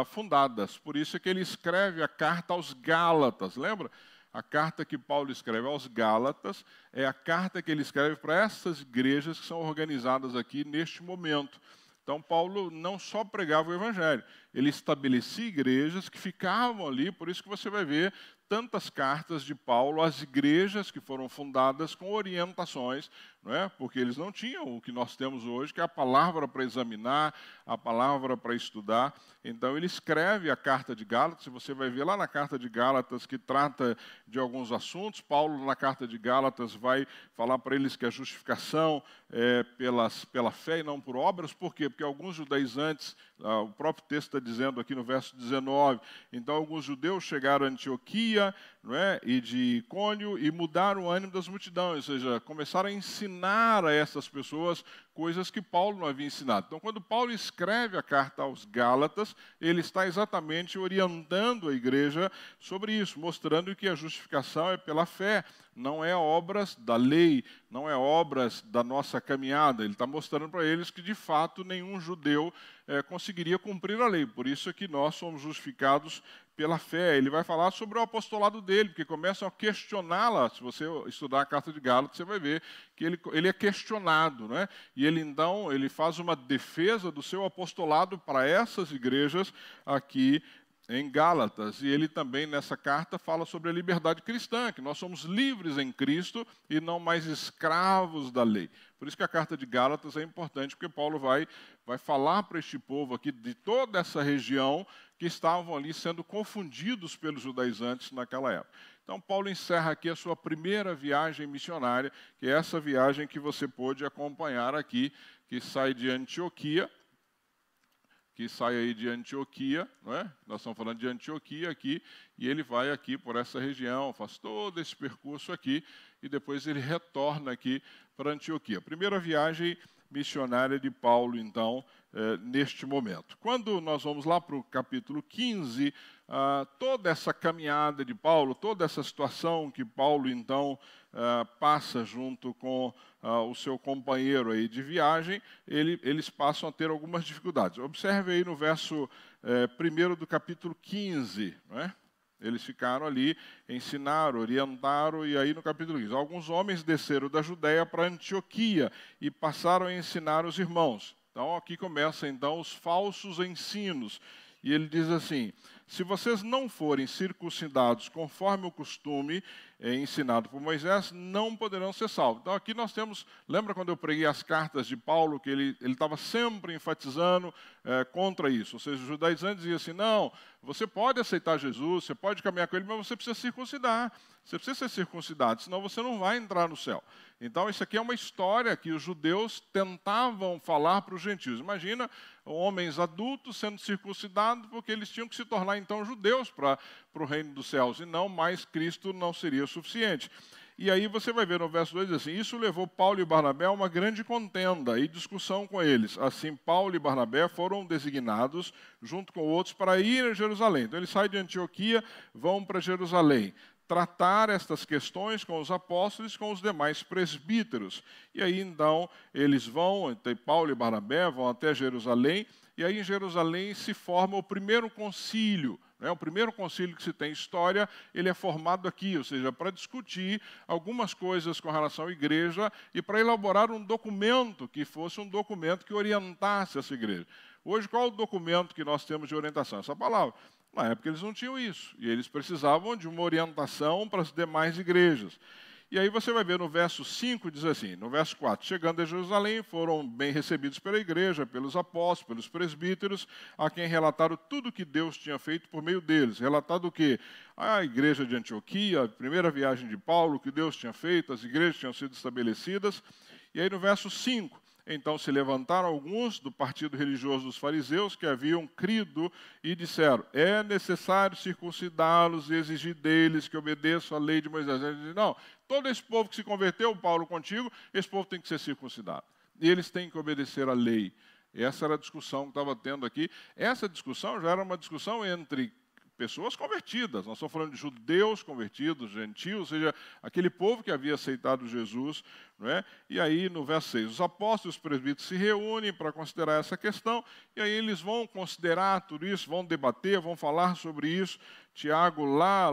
fundadas. Por isso é que ele escreve a carta aos Gálatas. Lembra? A carta que Paulo escreve aos Gálatas é a carta que ele escreve para essas igrejas que são organizadas aqui neste momento. Então, Paulo não só pregava o evangelho, ele estabelecia igrejas que ficavam ali, por isso que você vai ver tantas cartas de Paulo às igrejas que foram fundadas com orientações, não é? Porque eles não tinham o que nós temos hoje, que é a palavra para examinar, a palavra para estudar. Então ele escreve a carta de Gálatas, e você vai ver lá na carta de Gálatas que trata de alguns assuntos. Paulo, na carta de Gálatas, vai falar para eles que a justificação é pela fé e não por obras. Por quê? Porque alguns judaizantes, o próprio texto está dizendo aqui no verso 19, então alguns judeus chegaram a Antioquia, não é? E de Icônio e mudaram o ânimo das multidões, ou seja, começaram a ensinar a essas pessoas coisas que Paulo não havia ensinado. Então, quando Paulo escreve a carta aos Gálatas, ele está exatamente orientando a igreja sobre isso, mostrando que a justificação é pela fé, não é obras da lei, não é obras da nossa caminhada. Ele está mostrando para eles que, de fato, nenhum judeu conseguiria cumprir a lei. Por isso é que nós somos justificados pela fé. Ele vai falar sobre o apostolado dele, porque começam a questioná-la. Se você estudar a carta de Gálatas, você vai ver que ele é questionado, né? E ele então ele faz uma defesa do seu apostolado para essas igrejas aqui em Gálatas. E ele também, nessa carta, fala sobre a liberdade cristã, que nós somos livres em Cristo e não mais escravos da lei. Por isso que a carta de Gálatas é importante, porque Paulo vai falar para este povo aqui de toda essa região que estavam ali sendo confundidos pelos judaizantes naquela época. Então, Paulo encerra aqui a sua primeira viagem missionária, que é essa viagem que você pôde acompanhar aqui, que sai de Antioquia, não é? Nós estamos falando de Antioquia aqui, e ele vai aqui por essa região, faz todo esse percurso aqui, e depois ele retorna aqui para Antioquia. Primeira viagem missionária de Paulo, então, neste momento. Quando nós vamos lá para o capítulo 15, toda essa caminhada de Paulo, toda essa situação que Paulo, então, passa junto com o seu companheiro aí de viagem, eles passam a ter algumas dificuldades. Observe aí no verso 1 do capítulo 15, não é? Eles ficaram ali, ensinaram, orientaram, e aí no capítulo 15, alguns homens desceram da Judéia para Antioquia e passaram a ensinar os irmãos. Então aqui começam então os falsos ensinos. E ele diz assim, se vocês não forem circuncidados conforme o costume ensinado por Moisés, não poderão ser salvos. Então aqui nós temos, lembra quando eu preguei as cartas de Paulo, que ele estava sempre enfatizando contra isso. Ou seja, os judaizantes diziam assim, não, você pode aceitar Jesus, você pode caminhar com ele, mas você precisa circuncidar. Você precisa ser circuncidado, senão você não vai entrar no céu. Então, isso aqui é uma história que os judeus tentavam falar para os gentios. Imagina homens adultos sendo circuncidados porque eles tinham que se tornar, então, judeus para o reino dos céus. E não mais Cristo não seria suficiente. E aí você vai ver no verso 2 assim, isso levou Paulo e Barnabé a uma grande contenda e discussão com eles. Assim, Paulo e Barnabé foram designados, junto com outros, para ir a Jerusalém. Então eles saem de Antioquia, vão para Jerusalém, tratar estas questões com os apóstolos e com os demais presbíteros. E aí, então, eles vão, então, Paulo e Barnabé vão até Jerusalém, e aí em Jerusalém se forma o primeiro concílio. O primeiro concílio que se tem história, ele é formado aqui, ou seja, para discutir algumas coisas com relação à igreja e para elaborar um documento que fosse um documento que orientasse essa igreja. Hoje, qual é o documento que nós temos de orientação? Essa palavra. Na época eles não tinham isso, e eles precisavam de uma orientação para as demais igrejas. E aí você vai ver no verso 5, diz assim, no verso 4, chegando a Jerusalém, foram bem recebidos pela igreja, pelos apóstolos, pelos presbíteros, a quem relataram tudo que Deus tinha feito por meio deles. Relatado o quê? A igreja de Antioquia, a primeira viagem de Paulo, que Deus tinha feito, as igrejas tinham sido estabelecidas. E aí no verso 5, então se levantaram alguns do partido religioso dos fariseus que haviam crido e disseram, é necessário circuncidá-los e exigir deles que obedeçam à lei de Moisés. Eles dizem, não, todo esse povo que se converteu, Paulo, contigo, esse povo tem que ser circuncidado. E eles têm que obedecer à lei. Essa era a discussão que estava tendo aqui. Essa discussão já era uma discussão entre pessoas convertidas. Nós estamos falando de judeus convertidos, gentios, ou seja, aquele povo que havia aceitado Jesus. Não é? E aí, no verso 6, os apóstolos e os presbíteros se reúnem para considerar essa questão, e aí eles vão considerar tudo isso, vão debater, vão falar sobre isso. Tiago, lá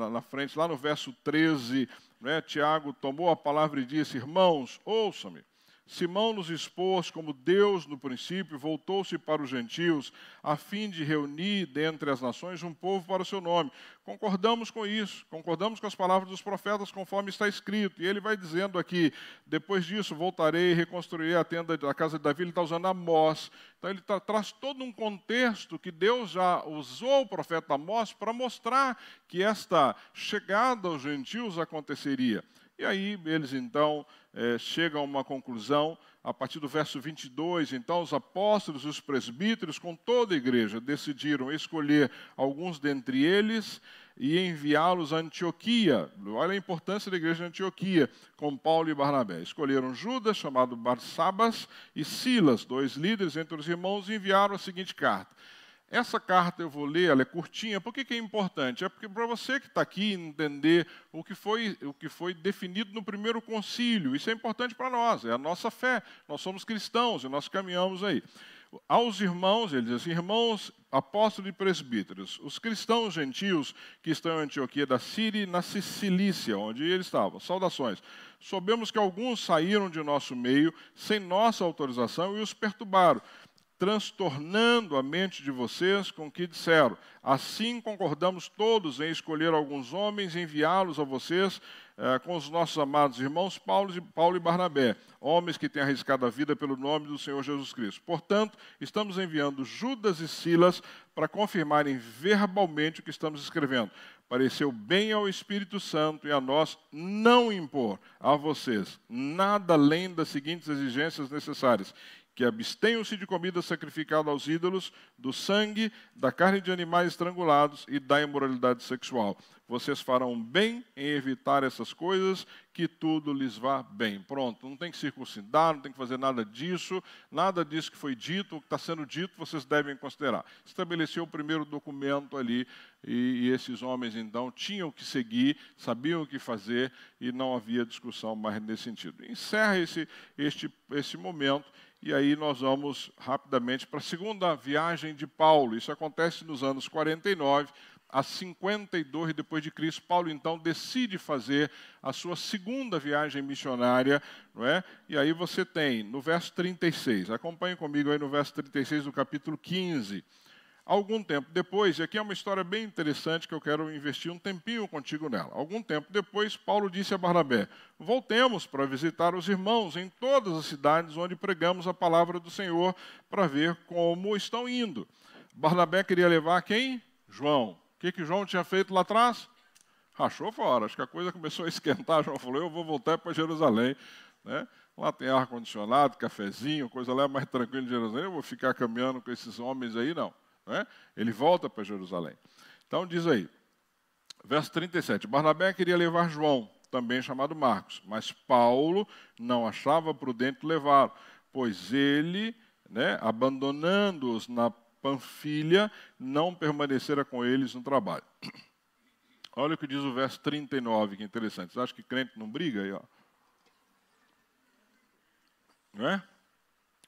na frente, lá no verso 13, não é? Tiago tomou a palavra e disse, irmãos, ouçam-me. Simão nos expôs como Deus no princípio, voltou-se para os gentios, a fim de reunir dentre as nações um povo para o seu nome. Concordamos com isso, concordamos com as palavras dos profetas, conforme está escrito. E ele vai dizendo aqui, depois disso voltarei e reconstruirei a tenda da casa de Davi. Ele está usando Amós. Então ele traz todo um contexto que Deus já usou o profeta Amós para mostrar que esta chegada aos gentios aconteceria. E aí eles então chegam a uma conclusão, a partir do verso 22, então os apóstolos e os presbíteros com toda a igreja decidiram escolher alguns dentre eles e enviá-los a Antioquia. Olha a importância da igreja de Antioquia, com Paulo e Barnabé. Escolheram Judas, chamado Barsabas, e Silas, 2 líderes entre os irmãos, e enviaram a seguinte carta. Essa carta eu vou ler, ela é curtinha. Por que é importante? É porque para você que está aqui entender o que foi definido no primeiro concílio, isso é importante para nós, é a nossa fé. Nós somos cristãos e nós caminhamos aí. Aos irmãos, ele diz assim, irmãos, apóstolos e presbíteros, os cristãos gentios que estão em Antioquia da Síria e na Cilícia, onde eles estavam, saudações. Soubemos que alguns saíram de nosso meio sem nossa autorização e os perturbaram, transtornando a mente de vocês com o que disseram. Assim concordamos todos em escolher alguns homens e enviá-los a vocês com os nossos amados irmãos Paulo e Barnabé, homens que têm arriscado a vida pelo nome do Senhor Jesus Cristo. Portanto, estamos enviando Judas e Silas para confirmarem verbalmente o que estamos escrevendo. Pareceu bem ao Espírito Santo e a nós não impor a vocês nada além das seguintes exigências necessárias: que abstenham-se de comida sacrificada aos ídolos, do sangue, da carne de animais estrangulados e da imoralidade sexual. Vocês farão bem em evitar essas coisas, que tudo lhes vá bem. Pronto, não tem que circuncidar, não tem que fazer nada disso que foi dito, o que está sendo dito, vocês devem considerar. Estabeleceu o primeiro documento ali, e esses homens, então, tinham que seguir, sabiam o que fazer, e não havia discussão mais nesse sentido. Encerra esse momento. E aí nós vamos rapidamente para a segunda viagem de Paulo. Isso acontece nos anos 49 a 52 depois de Cristo. Paulo, então, decide fazer a sua segunda viagem missionária, não é? E aí você tem, no verso 36, acompanhe comigo aí no verso 36 do capítulo 15. Algum tempo depois, e aqui é uma história bem interessante que eu quero investir um tempinho contigo nela. Algum tempo depois, Paulo disse a Barnabé, voltemos para visitar os irmãos em todas as cidades onde pregamos a palavra do Senhor para ver como estão indo. Barnabé queria levar quem? João. O que João tinha feito lá atrás? Rachou fora. Acho que a coisa começou a esquentar. João falou, eu vou voltar para Jerusalém, né? Lá tem ar-condicionado, cafezinho, coisa lá mais tranquila em Jerusalém. Eu vou ficar caminhando com esses homens aí, não. Ele volta para Jerusalém. Então diz aí, verso 37, Barnabé queria levar João, também chamado Marcos. Mas Paulo não achava prudente levá-lo, pois ele, abandonando-os na Panfilha, não permanecera com eles no trabalho. Olha o que diz o verso 39, que é interessante. Você acha que crente não briga aí, ó? Não é?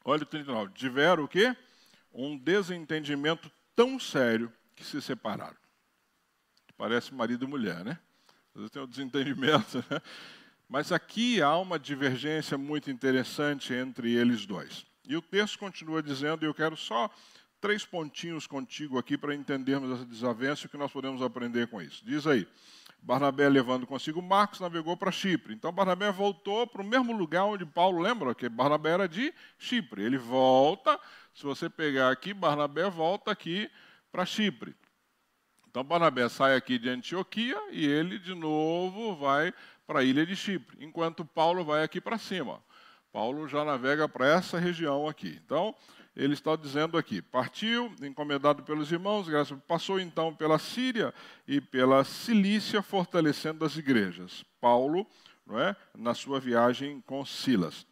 Olha o 39. Tiveram o quê? Um desentendimento tão sério que se separaram. Parece marido e mulher, né? Às vezes tem um desentendimento, né? Mas aqui há uma divergência muito interessante entre eles dois. E o texto continua dizendo, e eu quero só 3 pontinhos contigo aqui para entendermos essa desavença e o que nós podemos aprender com isso. Diz aí, Barnabé levando consigo Marcos, navegou para Chipre. Então Barnabé voltou para o mesmo lugar onde Paulo, lembra que Barnabé era de Chipre. Ele volta, se você pegar aqui, Barnabé volta aqui para Chipre. Então Barnabé sai aqui de Antioquia e ele de novo vai para a ilha de Chipre, enquanto Paulo vai aqui para cima. Paulo já navega para essa região aqui. Então, ele está dizendo aqui, partiu, encomendado pelos irmãos, passou então pela Síria e pela Cilícia, fortalecendo as igrejas. Paulo, na sua viagem com Silas.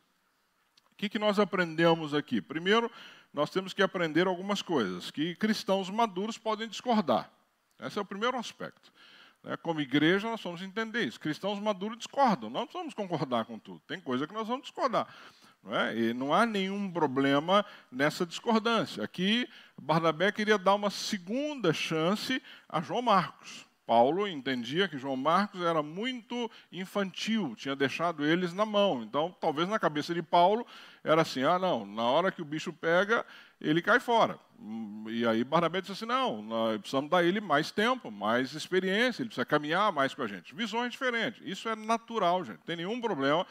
O que nós aprendemos aqui? Primeiro, nós temos que aprender algumas coisas, que cristãos maduros podem discordar. Esse é o primeiro aspecto. Como igreja, nós vamos entender isso. Cristãos maduros discordam, não precisamos concordar com tudo. Tem coisa que nós vamos discordar. E não há nenhum problema nessa discordância. Aqui, Barnabé queria dar uma segunda chance a João Marcos. Paulo entendia que João Marcos era muito infantil, tinha deixado eles na mão. Então, talvez na cabeça de Paulo era assim, não, na hora que o bicho pega, ele cai fora. E aí Barnabé disse assim, não, nós precisamos dar ele mais tempo, mais experiência, ele precisa caminhar mais com a gente. Visões diferentes, isso é natural, gente, não tem nenhum problema.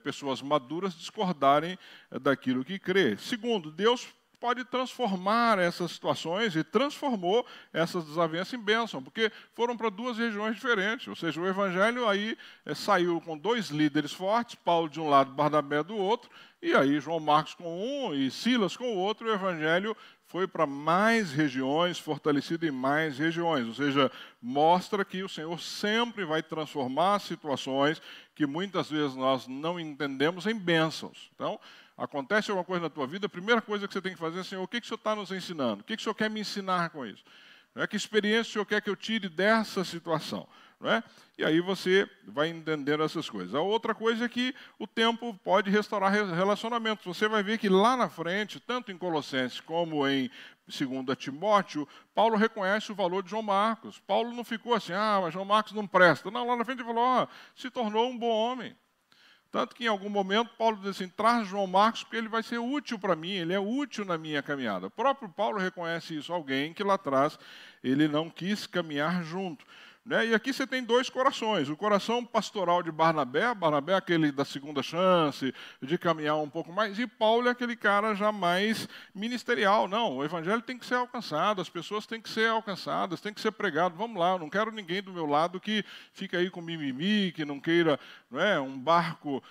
Pessoas maduras discordarem daquilo que crê. Segundo, Deus pode transformar essas situações e transformou essas desavenças em bênção, porque foram para 2 regiões diferentes, ou seja, o evangelho aí saiu com 2 líderes fortes, Paulo de um lado, Barnabé do outro, e aí João Marcos com um e Silas com o outro, o evangelho foi para mais regiões, fortalecido em mais regiões, ou seja, mostra que o Senhor sempre vai transformar situações que muitas vezes nós não entendemos em bênçãos. Então, acontece alguma coisa na tua vida, a primeira coisa que você tem que fazer é, Senhor, o que o Senhor está nos ensinando? O que o Senhor quer me ensinar com isso? Que experiência o Senhor quer que eu tire dessa situação? E aí você vai entendendo essas coisas. A outra coisa é que o tempo pode restaurar relacionamentos. Você vai ver que lá na frente, tanto em Colossenses como em 2 Timóteo, Paulo reconhece o valor de João Marcos. Paulo não ficou assim, mas João Marcos não presta. Não, lá na frente ele falou, se tornou um bom homem. Tanto que em algum momento Paulo diz assim, traz João Marcos porque ele vai ser útil para mim, ele é útil na minha caminhada. O próprio Paulo reconhece isso, alguém que lá atrás ele não quis caminhar junto. E aqui você tem 2 corações, o coração pastoral de Barnabé, Barnabé é aquele da segunda chance, de caminhar um pouco mais, e Paulo é aquele cara já mais ministerial. Não, o evangelho tem que ser alcançado, as pessoas têm que ser alcançadas, tem que ser pregado. Vamos lá, eu não quero ninguém do meu lado que fique aí com mimimi, que não queira um barco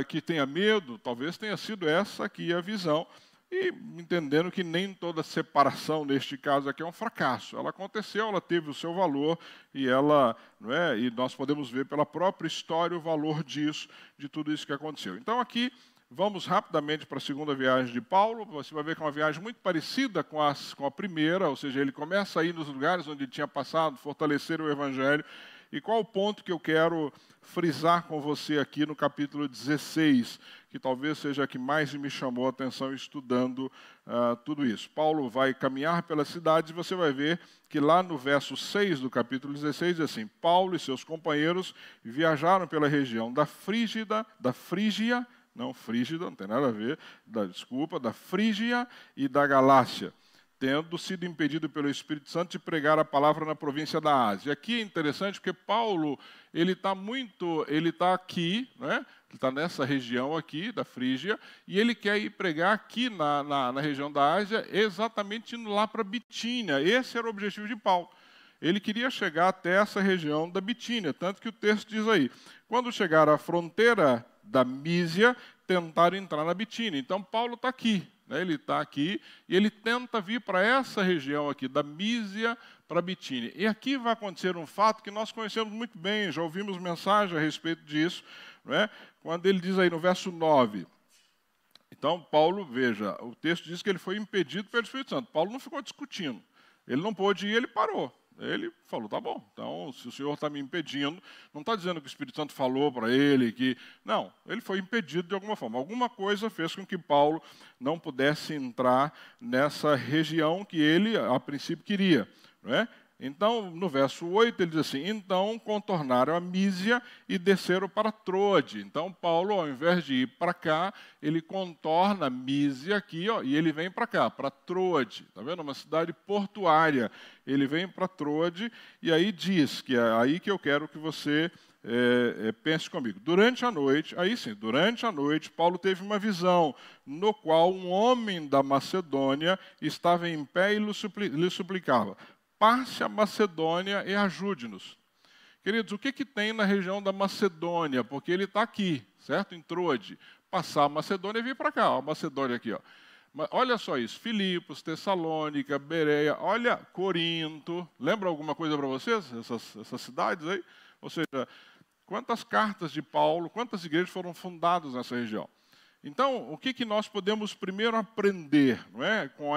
que tenha medo. Talvez tenha sido essa aqui a visão. E entendendo que nem toda separação, neste caso aqui, é um fracasso. Ela aconteceu, ela teve o seu valor, e e nós podemos ver pela própria história o valor disso, de tudo isso que aconteceu. Então aqui, vamos rapidamente para a segunda viagem de Paulo. Você vai ver que é uma viagem muito parecida com a primeira, ou seja, ele começa a ir nos lugares onde ele tinha passado, fortalecer o evangelho. E qual o ponto que eu quero frisar com você aqui no capítulo 16, que talvez seja a que mais me chamou a atenção estudando tudo isso. Paulo vai caminhar pela cidade e você vai ver que lá no verso 6 do capítulo 16 diz assim, Paulo e seus companheiros viajaram pela região da Frígia, não tem nada a ver, da Frígia e da Galácia, tendo sido impedido pelo Espírito Santo de pregar a palavra na província da Ásia. Aqui é interessante porque Paulo, ele está aqui, ele está nessa região aqui, da Frígia, e ele quer ir pregar aqui na região da Ásia, exatamente indo lá para Bitínia. Esse era o objetivo de Paulo. Ele queria chegar até essa região da Bitínia, tanto que o texto diz aí, quando chegaram à fronteira da Mísia, tentaram entrar na Bitínia. Então, Paulo está aqui. Ele está aqui e ele tenta vir para essa região aqui, da Mísia, para Bitínia. E aqui vai acontecer um fato que nós conhecemos muito bem, já ouvimos mensagem a respeito disso, não é? Quando ele diz aí no verso 9. Então, Paulo, veja, o texto diz que ele foi impedido pelo Espírito Santo. Paulo não ficou discutindo. Ele não pôde ir, ele parou. Ele falou, tá bom, então se o Senhor está me impedindo, não está dizendo que o Espírito Santo falou para ele que... Não, ele foi impedido de alguma forma. Alguma coisa fez com que Paulo não pudesse entrar nessa região que ele, a princípio, queria. Não é? Então, no verso 8, ele diz assim, então contornaram a Mísia e desceram para Troade. Então, Paulo, ao invés de ir para cá, ele contorna a Mísia aqui, ó, e ele vem para cá, para Troade. Está vendo? Uma cidade portuária. Ele vem para Troade e aí diz que é aí que eu quero que você pense comigo. Durante a noite, Paulo teve uma visão no qual um homem da Macedônia estava em pé e lhe suplicava, passe a Macedônia e ajude-nos. Queridos, o que tem na região da Macedônia? Porque ele está aqui, certo? Em Troade. Passar a Macedônia e vir para cá. Ó, a Macedônia aqui, ó. Mas olha só isso. Filipos, Tessalônica, Bereia, olha Corinto. Lembra alguma coisa para vocês? Essas cidades aí? Ou seja, quantas cartas de Paulo, quantas igrejas foram fundadas nessa região? Então, o que nós podemos primeiro aprender, não é, com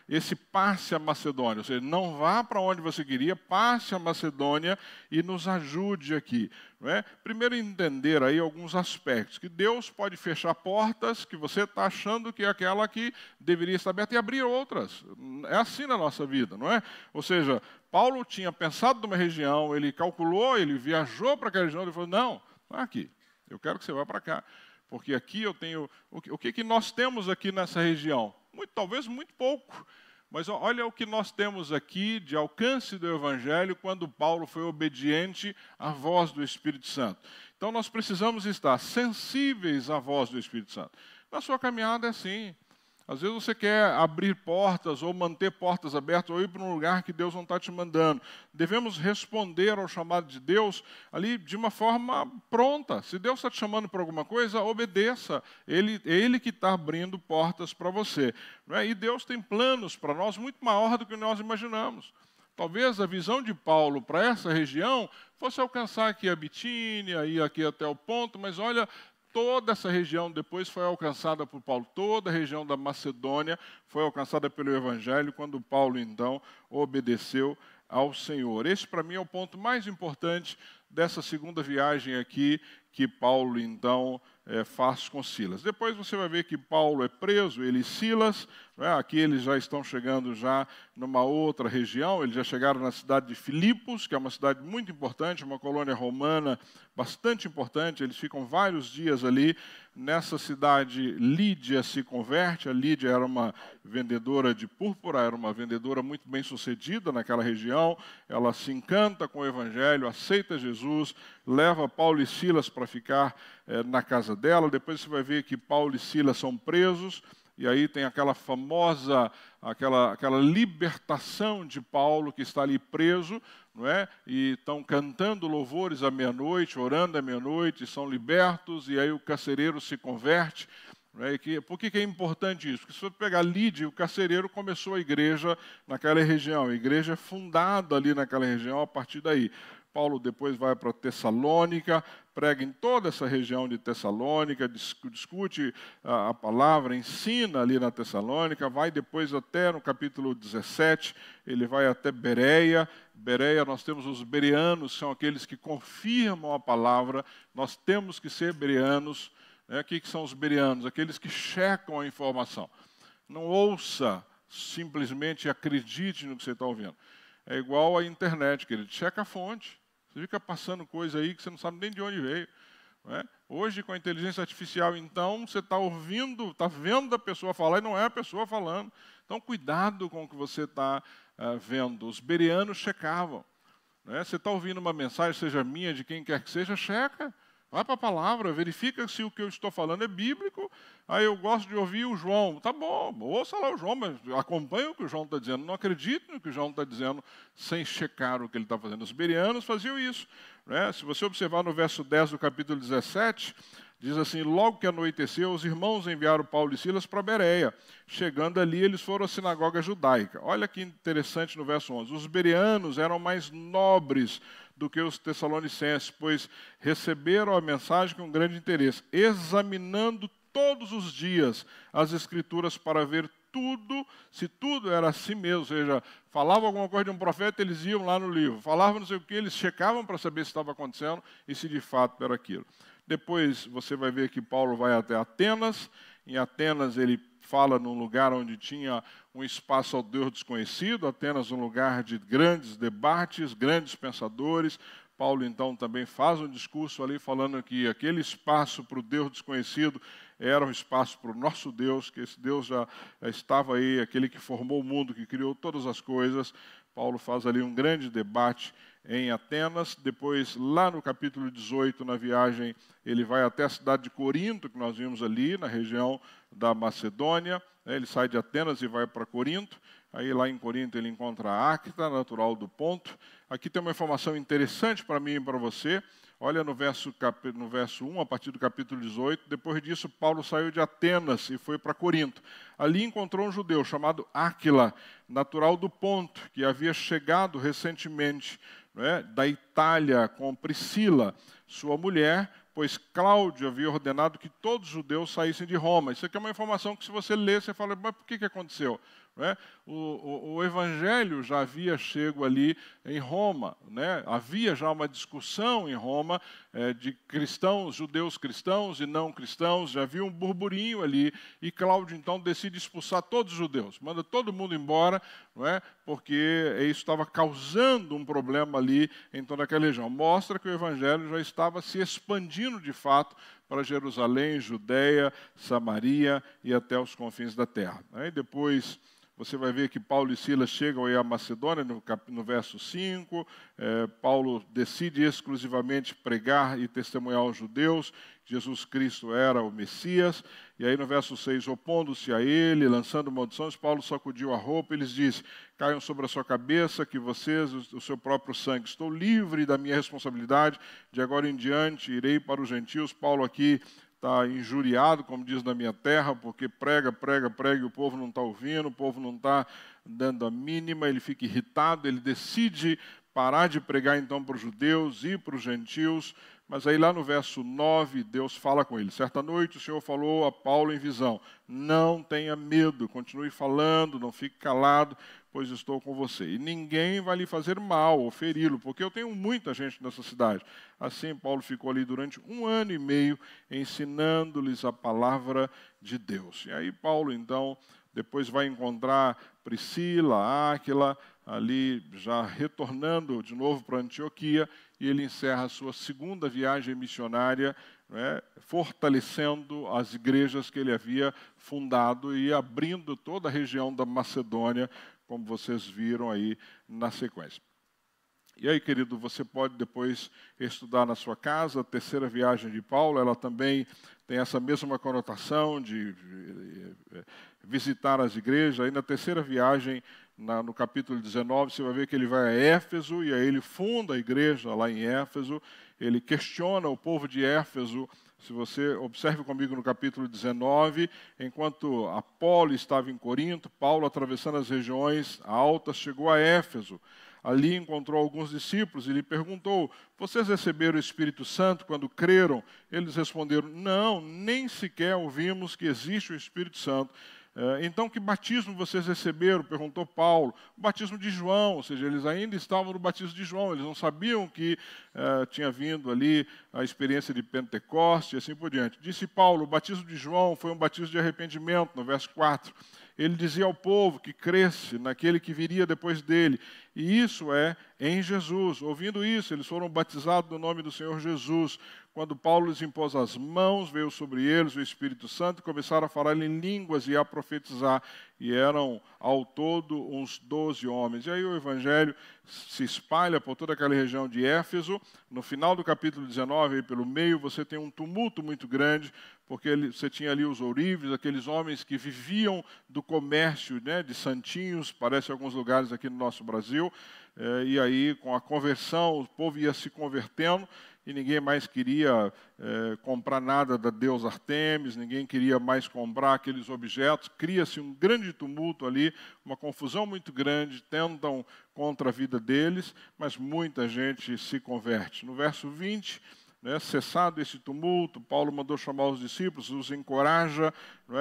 esse passe à Macedônia? Ou seja, não vá para onde você queria, passe à Macedônia e nos ajude aqui. Não é? Primeiro entender aí alguns aspectos, que Deus pode fechar portas que você está achando que é aquela que deveria estar aberta e abrir outras. É assim na nossa vida, não é? Ou seja, Paulo tinha pensado numa região, ele calculou, ele viajou para aquela região, ele falou, não é aqui, eu quero que você vá para cá. Porque aqui eu tenho... O que nós temos aqui nessa região? Talvez muito pouco. Mas olha o que nós temos aqui de alcance do Evangelho quando Paulo foi obediente à voz do Espírito Santo. Então nós precisamos estar sensíveis à voz do Espírito Santo. Na sua caminhada é assim. Às vezes você quer abrir portas ou manter portas abertas ou ir para um lugar que Deus não está te mandando. Devemos responder ao chamado de Deus ali de uma forma pronta. Se Deus está te chamando para alguma coisa, obedeça. É Ele que está abrindo portas para você. Não é? E Deus tem planos para nós muito maior do que nós imaginamos. Talvez a visão de Paulo para essa região fosse alcançar aqui a Bitínia, ir aqui até o ponto, mas olha... Toda essa região depois foi alcançada por Paulo. Toda a região da Macedônia foi alcançada pelo Evangelho quando Paulo, então, obedeceu ao Senhor. Esse, para mim, é o ponto mais importante dessa segunda viagem aqui que Paulo, então, faz com Silas. Depois você vai ver que Paulo é preso, ele e Silas. Aqui eles já estão chegando já numa outra região. Eles já chegaram na cidade de Filipos, que é uma cidade muito importante, uma colônia romana bastante importante. Eles ficam vários dias ali. Nessa cidade, Lídia se converte. A Lídia era uma vendedora de púrpura, era uma vendedora muito bem sucedida naquela região. Ela se encanta com o Evangelho, aceita Jesus, leva Paulo e Silas para ficar na casa dela. Depois você vai ver que Paulo e Silas são presos, e aí tem aquela famosa, aquela libertação de Paulo, que está ali preso, não é? E estão cantando louvores à meia-noite, orando à meia-noite, são libertos, e aí o carcereiro se converte. Não é? Por que é importante isso? Porque se você pegar Lídia, o carcereiro começou a igreja naquela região, a igreja é fundada ali naquela região a partir daí. Paulo depois vai para Tessalônica, prega em toda essa região de Tessalônica, discute a palavra, ensina ali na Tessalônica, vai depois até no capítulo 17, ele vai até Bereia. Bereia, nós temos os bereanos, são aqueles que confirmam a palavra, nós temos que ser bereanos. O que são os bereanos? Aqueles que checam a informação. Não ouça, simplesmente acredite no que você está ouvindo. É igual à internet, querido, checa a fonte. Você fica passando coisa aí que você não sabe nem de onde veio. Não é? Hoje, com a inteligência artificial, então, você está ouvindo, está vendo a pessoa falar e não é a pessoa falando. Então, cuidado com o que você está vendo. Os bereanos checavam. Não é? Você está ouvindo uma mensagem, seja minha, de quem quer que seja, checa. Vai para a palavra, verifica se o que eu estou falando é bíblico. Aí eu gosto de ouvir o João. Tá bom, ouça lá o João, mas acompanhe o que o João está dizendo. Não acredite no que o João está dizendo sem checar o que ele está fazendo. Os bereanos faziam isso. Né? Se você observar no verso 10 do capítulo 17, Diz assim: logo que anoiteceu, os irmãos enviaram Paulo e Silas para Bereia. Chegando ali, eles foram à sinagoga judaica. Olha que interessante no verso 11. Os bereanos eram mais nobres do que os tessalonicenses, pois receberam a mensagem com grande interesse, examinando todos os dias as Escrituras para ver tudo, se tudo era assim mesmo, ou seja, falava alguma coisa de um profeta, eles iam lá no livro, falavam não sei o que, eles checavam para saber se estava acontecendo e se de fato era aquilo. Depois você vai ver que Paulo vai até Atenas. Em Atenas ele fala num lugar onde tinha um espaço ao Deus desconhecido, Atenas um lugar de grandes debates, grandes pensadores. Paulo então também faz um discurso ali falando que aquele espaço para o Deus desconhecido era um espaço para o nosso Deus, que esse Deus já estava aí, aquele que formou o mundo, que criou todas as coisas. Paulo faz ali um grande debate em Atenas. Depois, lá no capítulo 18, na viagem, ele vai até a cidade de Corinto, que nós vimos ali, na região da Macedônia. Ele sai de Atenas e vai para Corinto. Aí, lá em Corinto, ele encontra a Áquila, natural do Ponto. Aqui tem uma informação interessante para mim e para você. Olha no verso 1, a partir do capítulo 18. Depois disso, Paulo saiu de Atenas e foi para Corinto. Ali encontrou um judeu chamado Áquila, natural do Ponto, que havia chegado recentemente, da Itália com Priscila, sua mulher, pois Cláudio havia ordenado que todos os judeus saíssem de Roma. Isso aqui é uma informação que, se você ler, você fala, mas por que aconteceu? O evangelho já havia chego ali em Roma, havia já uma discussão em Roma de cristãos, judeus cristãos e não cristãos, já havia um burburinho ali, e Cláudio então decide expulsar todos os judeus, manda todo mundo embora, porque isso estava causando um problema ali em toda aquela região. Mostra que o evangelho já estava se expandindo de fato para Jerusalém, Judeia, Samaria e até os confins da terra. Aí depois você vai ver que Paulo e Silas chegam aí à Macedônia, no verso 5. Paulo decide exclusivamente pregar e testemunhar aos judeus. Jesus Cristo era o Messias. E aí no verso 6, opondo-se a ele, lançando maldições, Paulo sacudiu a roupa e lhes disse: caiam sobre a sua cabeça que vocês, o seu próprio sangue. Estou livre da minha responsabilidade. De agora em diante irei para os gentios. Paulo aqui está injuriado, como diz na minha terra, porque prega e o povo não está ouvindo, o povo não está dando a mínima, ele fica irritado, ele decide parar de pregar então para os judeus e para os gentios. Mas aí lá no verso 9, Deus fala com ele. Certa noite o Senhor falou a Paulo em visão: não tenha medo, continue falando, não fique calado, pois estou com você. E ninguém vai lhe fazer mal ou feri-lo, porque eu tenho muita gente nessa cidade. Assim Paulo ficou ali durante 1 ano e meio, ensinando-lhes a palavra de Deus. E aí Paulo então depois vai encontrar Priscila, Áquila, ali já retornando de novo para Antioquia, e ele encerra a sua segunda viagem missionária, fortalecendo as igrejas que ele havia fundado e abrindo toda a região da Macedônia, como vocês viram aí na sequência. E aí, querido, você pode depois estudar na sua casa. A terceira viagem de Paulo, ela também tem essa mesma conotação de visitar as igrejas. Aí na terceira viagem, no capítulo 19, você vai ver que ele vai a Éfeso, e aí ele funda a igreja lá em Éfeso. Ele questiona o povo de Éfeso. Se você observe comigo no capítulo 19, enquanto Apolo estava em Corinto, Paulo, atravessando as regiões altas, chegou a Éfeso. Ali encontrou alguns discípulos e lhe perguntou: vocês receberam o Espírito Santo quando creram? Eles responderam: não, nem sequer ouvimos que existe o Espírito Santo. Então, que batismo vocês receberam? Perguntou Paulo. O batismo de João, ou seja, eles ainda estavam no batismo de João, eles não sabiam que tinha vindo ali a experiência de Pentecoste e assim por diante. Disse Paulo: o batismo de João foi um batismo de arrependimento, no verso 4. Ele dizia ao povo que cresce naquele que viria depois dele, e isso é em Jesus. Ouvindo isso, eles foram batizados no nome do Senhor Jesus. Quando Paulo lhes impôs as mãos, veio sobre eles o Espírito Santo e começaram a falar em línguas e a profetizar. E eram, ao todo, uns 12 homens. E aí o Evangelho se espalha por toda aquela região de Éfeso. No final do capítulo 19, aí pelo meio, você tem um tumulto muito grande, porque você tinha ali os ourives, aqueles homens que viviam do comércio, de santinhos, parece alguns lugares aqui no nosso Brasil. E aí, com a conversão, o povo ia se convertendo. e ninguém mais queria comprar nada da deusa Artemis, ninguém queria mais comprar aqueles objetos, cria-se um grande tumulto ali, uma confusão muito grande, tentam contra a vida deles, mas muita gente se converte. No verso 20, cessado esse tumulto, Paulo mandou chamar os discípulos, os encoraja,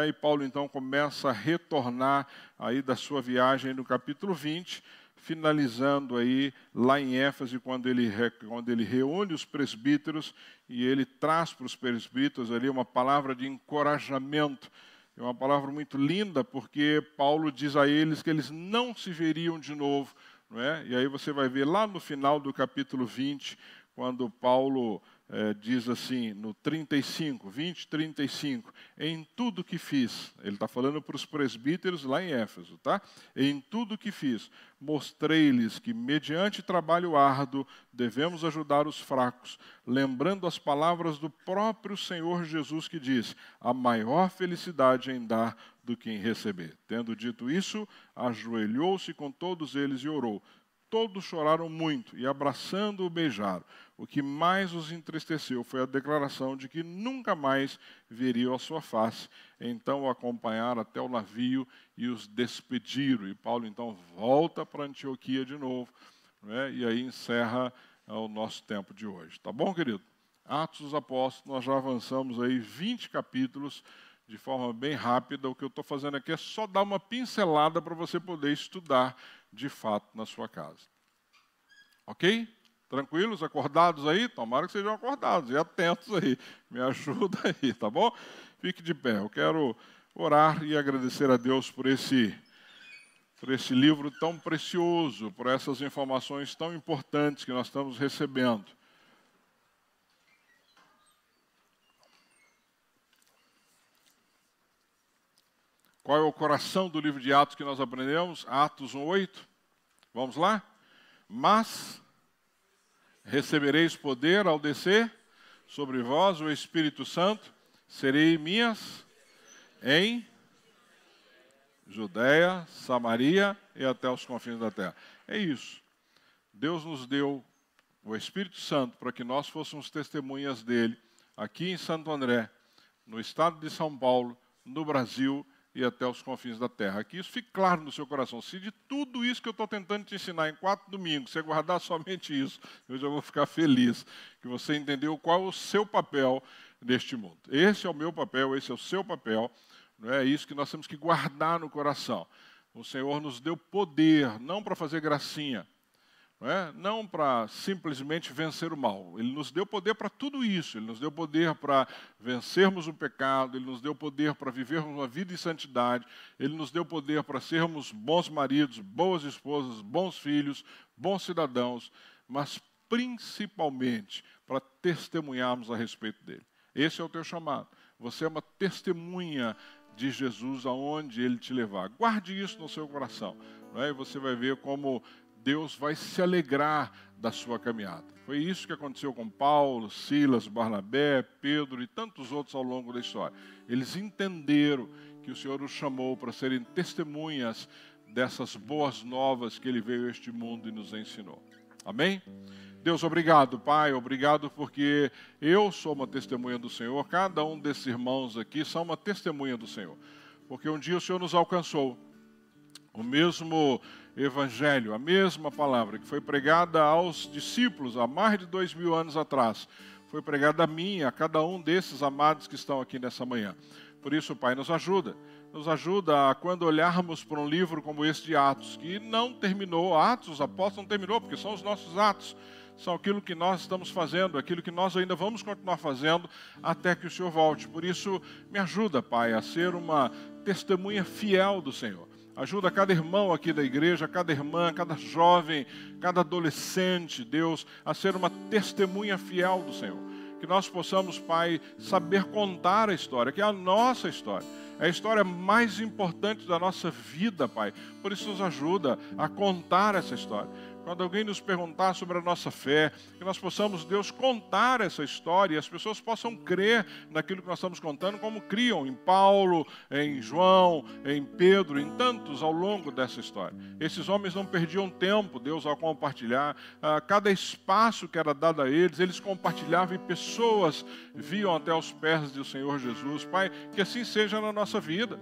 e Paulo então começa a retornar aí da sua viagem no capítulo 20, finalizando aí lá em Éfeso, quando ele reúne os presbíteros e ele traz para os presbíteros ali uma palavra de encorajamento. É uma palavra muito linda, porque Paulo diz a eles que eles não se veriam de novo. E aí você vai ver lá no final do capítulo 20, quando Paulo diz assim, no 35, 20, 35, em tudo que fiz, ele está falando para os presbíteros lá em Éfeso, tá? Em tudo que fiz, mostrei-lhes que, mediante trabalho árduo, devemos ajudar os fracos, lembrando as palavras do próprio Senhor Jesus que diz, a maior felicidade em dar do que em receber. Tendo dito isso, ajoelhou-se com todos eles e orou. Todos choraram muito e, abraçando-o, beijaram. O que mais os entristeceu foi a declaração de que nunca mais veriam a sua face. Então o acompanharam até o navio e os despediram. E Paulo então volta para Antioquia de novo, e aí encerra o nosso tempo de hoje. Tá bom, querido? Atos dos Apóstolos, nós já avançamos aí 20 capítulos de forma bem rápida. O que eu estou fazendo aqui é só dar uma pincelada para você poder estudar de fato na sua casa. Ok? Tranquilos? Acordados aí? Tomara que sejam acordados e atentos aí. Me ajuda aí, tá bom? Fique de pé. Eu quero orar e agradecer a Deus por esse livro tão precioso, por essas informações tão importantes que nós estamos recebendo. Qual é o coração do livro de Atos que nós aprendemos? Atos 1:8. Vamos lá? Mas recebereis poder ao descer sobre vós o Espírito Santo, serei minhas em Judeia, Samaria e até os confins da terra. É isso. Deus nos deu o Espírito Santo para que nós fôssemos testemunhas dele aqui em Santo André, no estado de São Paulo, no Brasil e até os confins da terra. Que isso fique claro no seu coração. Se de tudo isso que eu estou tentando te ensinar em 4 domingos, você guardar somente isso, eu já vou ficar feliz que você entendeu qual é o seu papel neste mundo. Esse é o meu papel, esse é o seu papel. Não é isso que nós temos que guardar no coração. O Senhor nos deu poder, não para fazer gracinha, não para simplesmente vencer o mal. Ele nos deu poder para tudo isso. Ele nos deu poder para vencermos o pecado. Ele nos deu poder para vivermos uma vida em santidade. Ele nos deu poder para sermos bons maridos, boas esposas, bons filhos, bons cidadãos, mas principalmente para testemunharmos a respeito dele. Esse é o teu chamado. Você é uma testemunha de Jesus aonde ele te levar. Guarde isso no seu coração, e você vai ver como Deus vai se alegrar da sua caminhada. Foi isso que aconteceu com Paulo, Silas, Barnabé, Pedro e tantos outros ao longo da história. Eles entenderam que o Senhor os chamou para serem testemunhas dessas boas novas que ele veio a este mundo e nos ensinou. Amém? Deus, obrigado, Pai, obrigado porque eu sou uma testemunha do Senhor, cada um desses irmãos aqui são uma testemunha do Senhor, porque um dia o Senhor nos alcançou. O mesmo evangelho, a mesma palavra que foi pregada aos discípulos há mais de 2000 anos atrás, foi pregada a mim, a cada um desses amados que estão aqui nessa manhã. Por isso, Pai, nos ajuda a quando olharmos para um livro como esse de Atos, que não terminou, Atos, os Apóstolos não terminou, porque são os nossos atos, são aquilo que nós estamos fazendo, aquilo que nós ainda vamos continuar fazendo até que o Senhor volte. Por isso, me ajuda, Pai, a ser uma testemunha fiel do Senhor. Ajuda cada irmão aqui da igreja, cada irmã, cada jovem, cada adolescente, Deus, a ser uma testemunha fiel do Senhor. Que nós possamos, Pai, saber contar a história, que é a nossa história. É a história mais importante da nossa vida, Pai. Por isso nos ajuda a contar essa história. Quando alguém nos perguntar sobre a nossa fé, que nós possamos, Deus, contar essa história e as pessoas possam crer naquilo que nós estamos contando, como criam em Paulo, em João, em Pedro, em tantos ao longo dessa história. Esses homens não perdiam tempo, Deus, ao compartilhar. Cada espaço que era dado a eles, eles compartilhavam e pessoas viam até os pés do Senhor Jesus. Pai, que assim seja na nossa vida.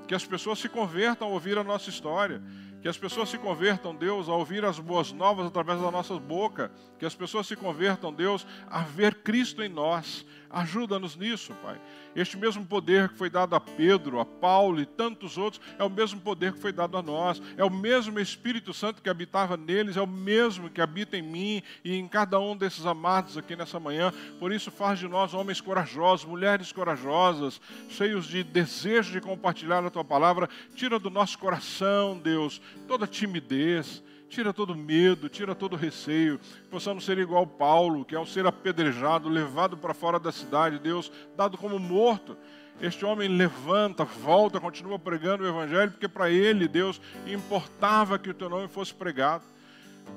Que as pessoas se convertam ao ouvir a nossa história. Que as pessoas se convertam, Deus, a ouvir as boas novas através da nossa boca. Que as pessoas se convertam, Deus, a ver Cristo em nós. Ajuda-nos nisso, Pai. Este mesmo poder que foi dado a Pedro, a Paulo e tantos outros, é o mesmo poder que foi dado a nós. É o mesmo Espírito Santo que habitava neles, é o mesmo que habita em mim e em cada um desses amados aqui nessa manhã. Por isso, faz de nós homens corajosos, mulheres corajosas, cheios de desejo de compartilhar a Tua palavra. Tira do nosso coração, Deus, toda timidez. Tira todo medo, tira todo receio. Possamos ser igual Paulo, que ao ser apedrejado, levado para fora da cidade, Deus, dado como morto. Este homem levanta, volta, continua pregando o Evangelho, porque para ele, Deus, importava que o Teu nome fosse pregado.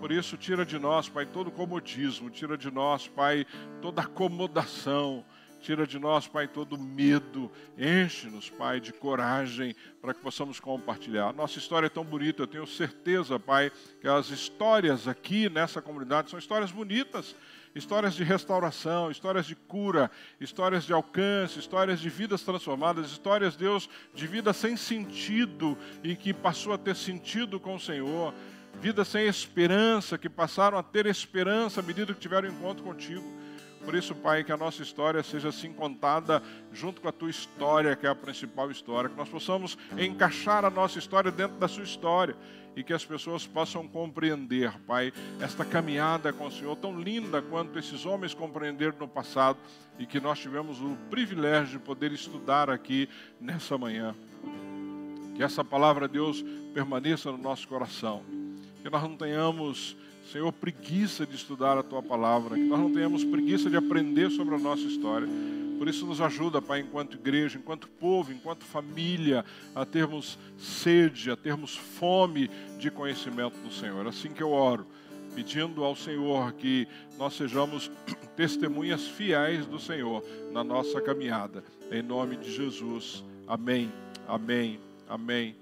Por isso, tira de nós, Pai, todo comodismo, tira de nós, Pai, toda acomodação. Tira de nós, Pai, todo medo. Enche-nos, Pai, de coragem para que possamos compartilhar. Nossa história é tão bonita, eu tenho certeza, Pai, que as histórias aqui nessa comunidade são histórias bonitas. Histórias de restauração, histórias de cura, histórias de alcance, histórias de vidas transformadas, histórias, Deus, de vida sem sentido e que passou a ter sentido com o Senhor. Vidas sem esperança, que passaram a ter esperança à medida que tiveram encontro contigo. Por isso, Pai, que a nossa história seja assim contada junto com a Tua história, que é a principal história. Que nós possamos encaixar a nossa história dentro da Sua história. E que as pessoas possam compreender, Pai, esta caminhada com o Senhor, tão linda quanto esses homens compreenderam no passado. E que nós tivemos o privilégio de poder estudar aqui nessa manhã. Que essa palavra, Deus, permaneça no nosso coração. Que nós não tenhamos, Senhor, preguiça de estudar a Tua palavra, que nós não tenhamos preguiça de aprender sobre a nossa história. Por isso nos ajuda, Pai, enquanto igreja, enquanto povo, enquanto família, a termos sede, a termos fome de conhecimento do Senhor. Assim que eu oro, pedindo ao Senhor que nós sejamos testemunhas fiéis do Senhor na nossa caminhada. Em nome de Jesus. Amém, amém, amém.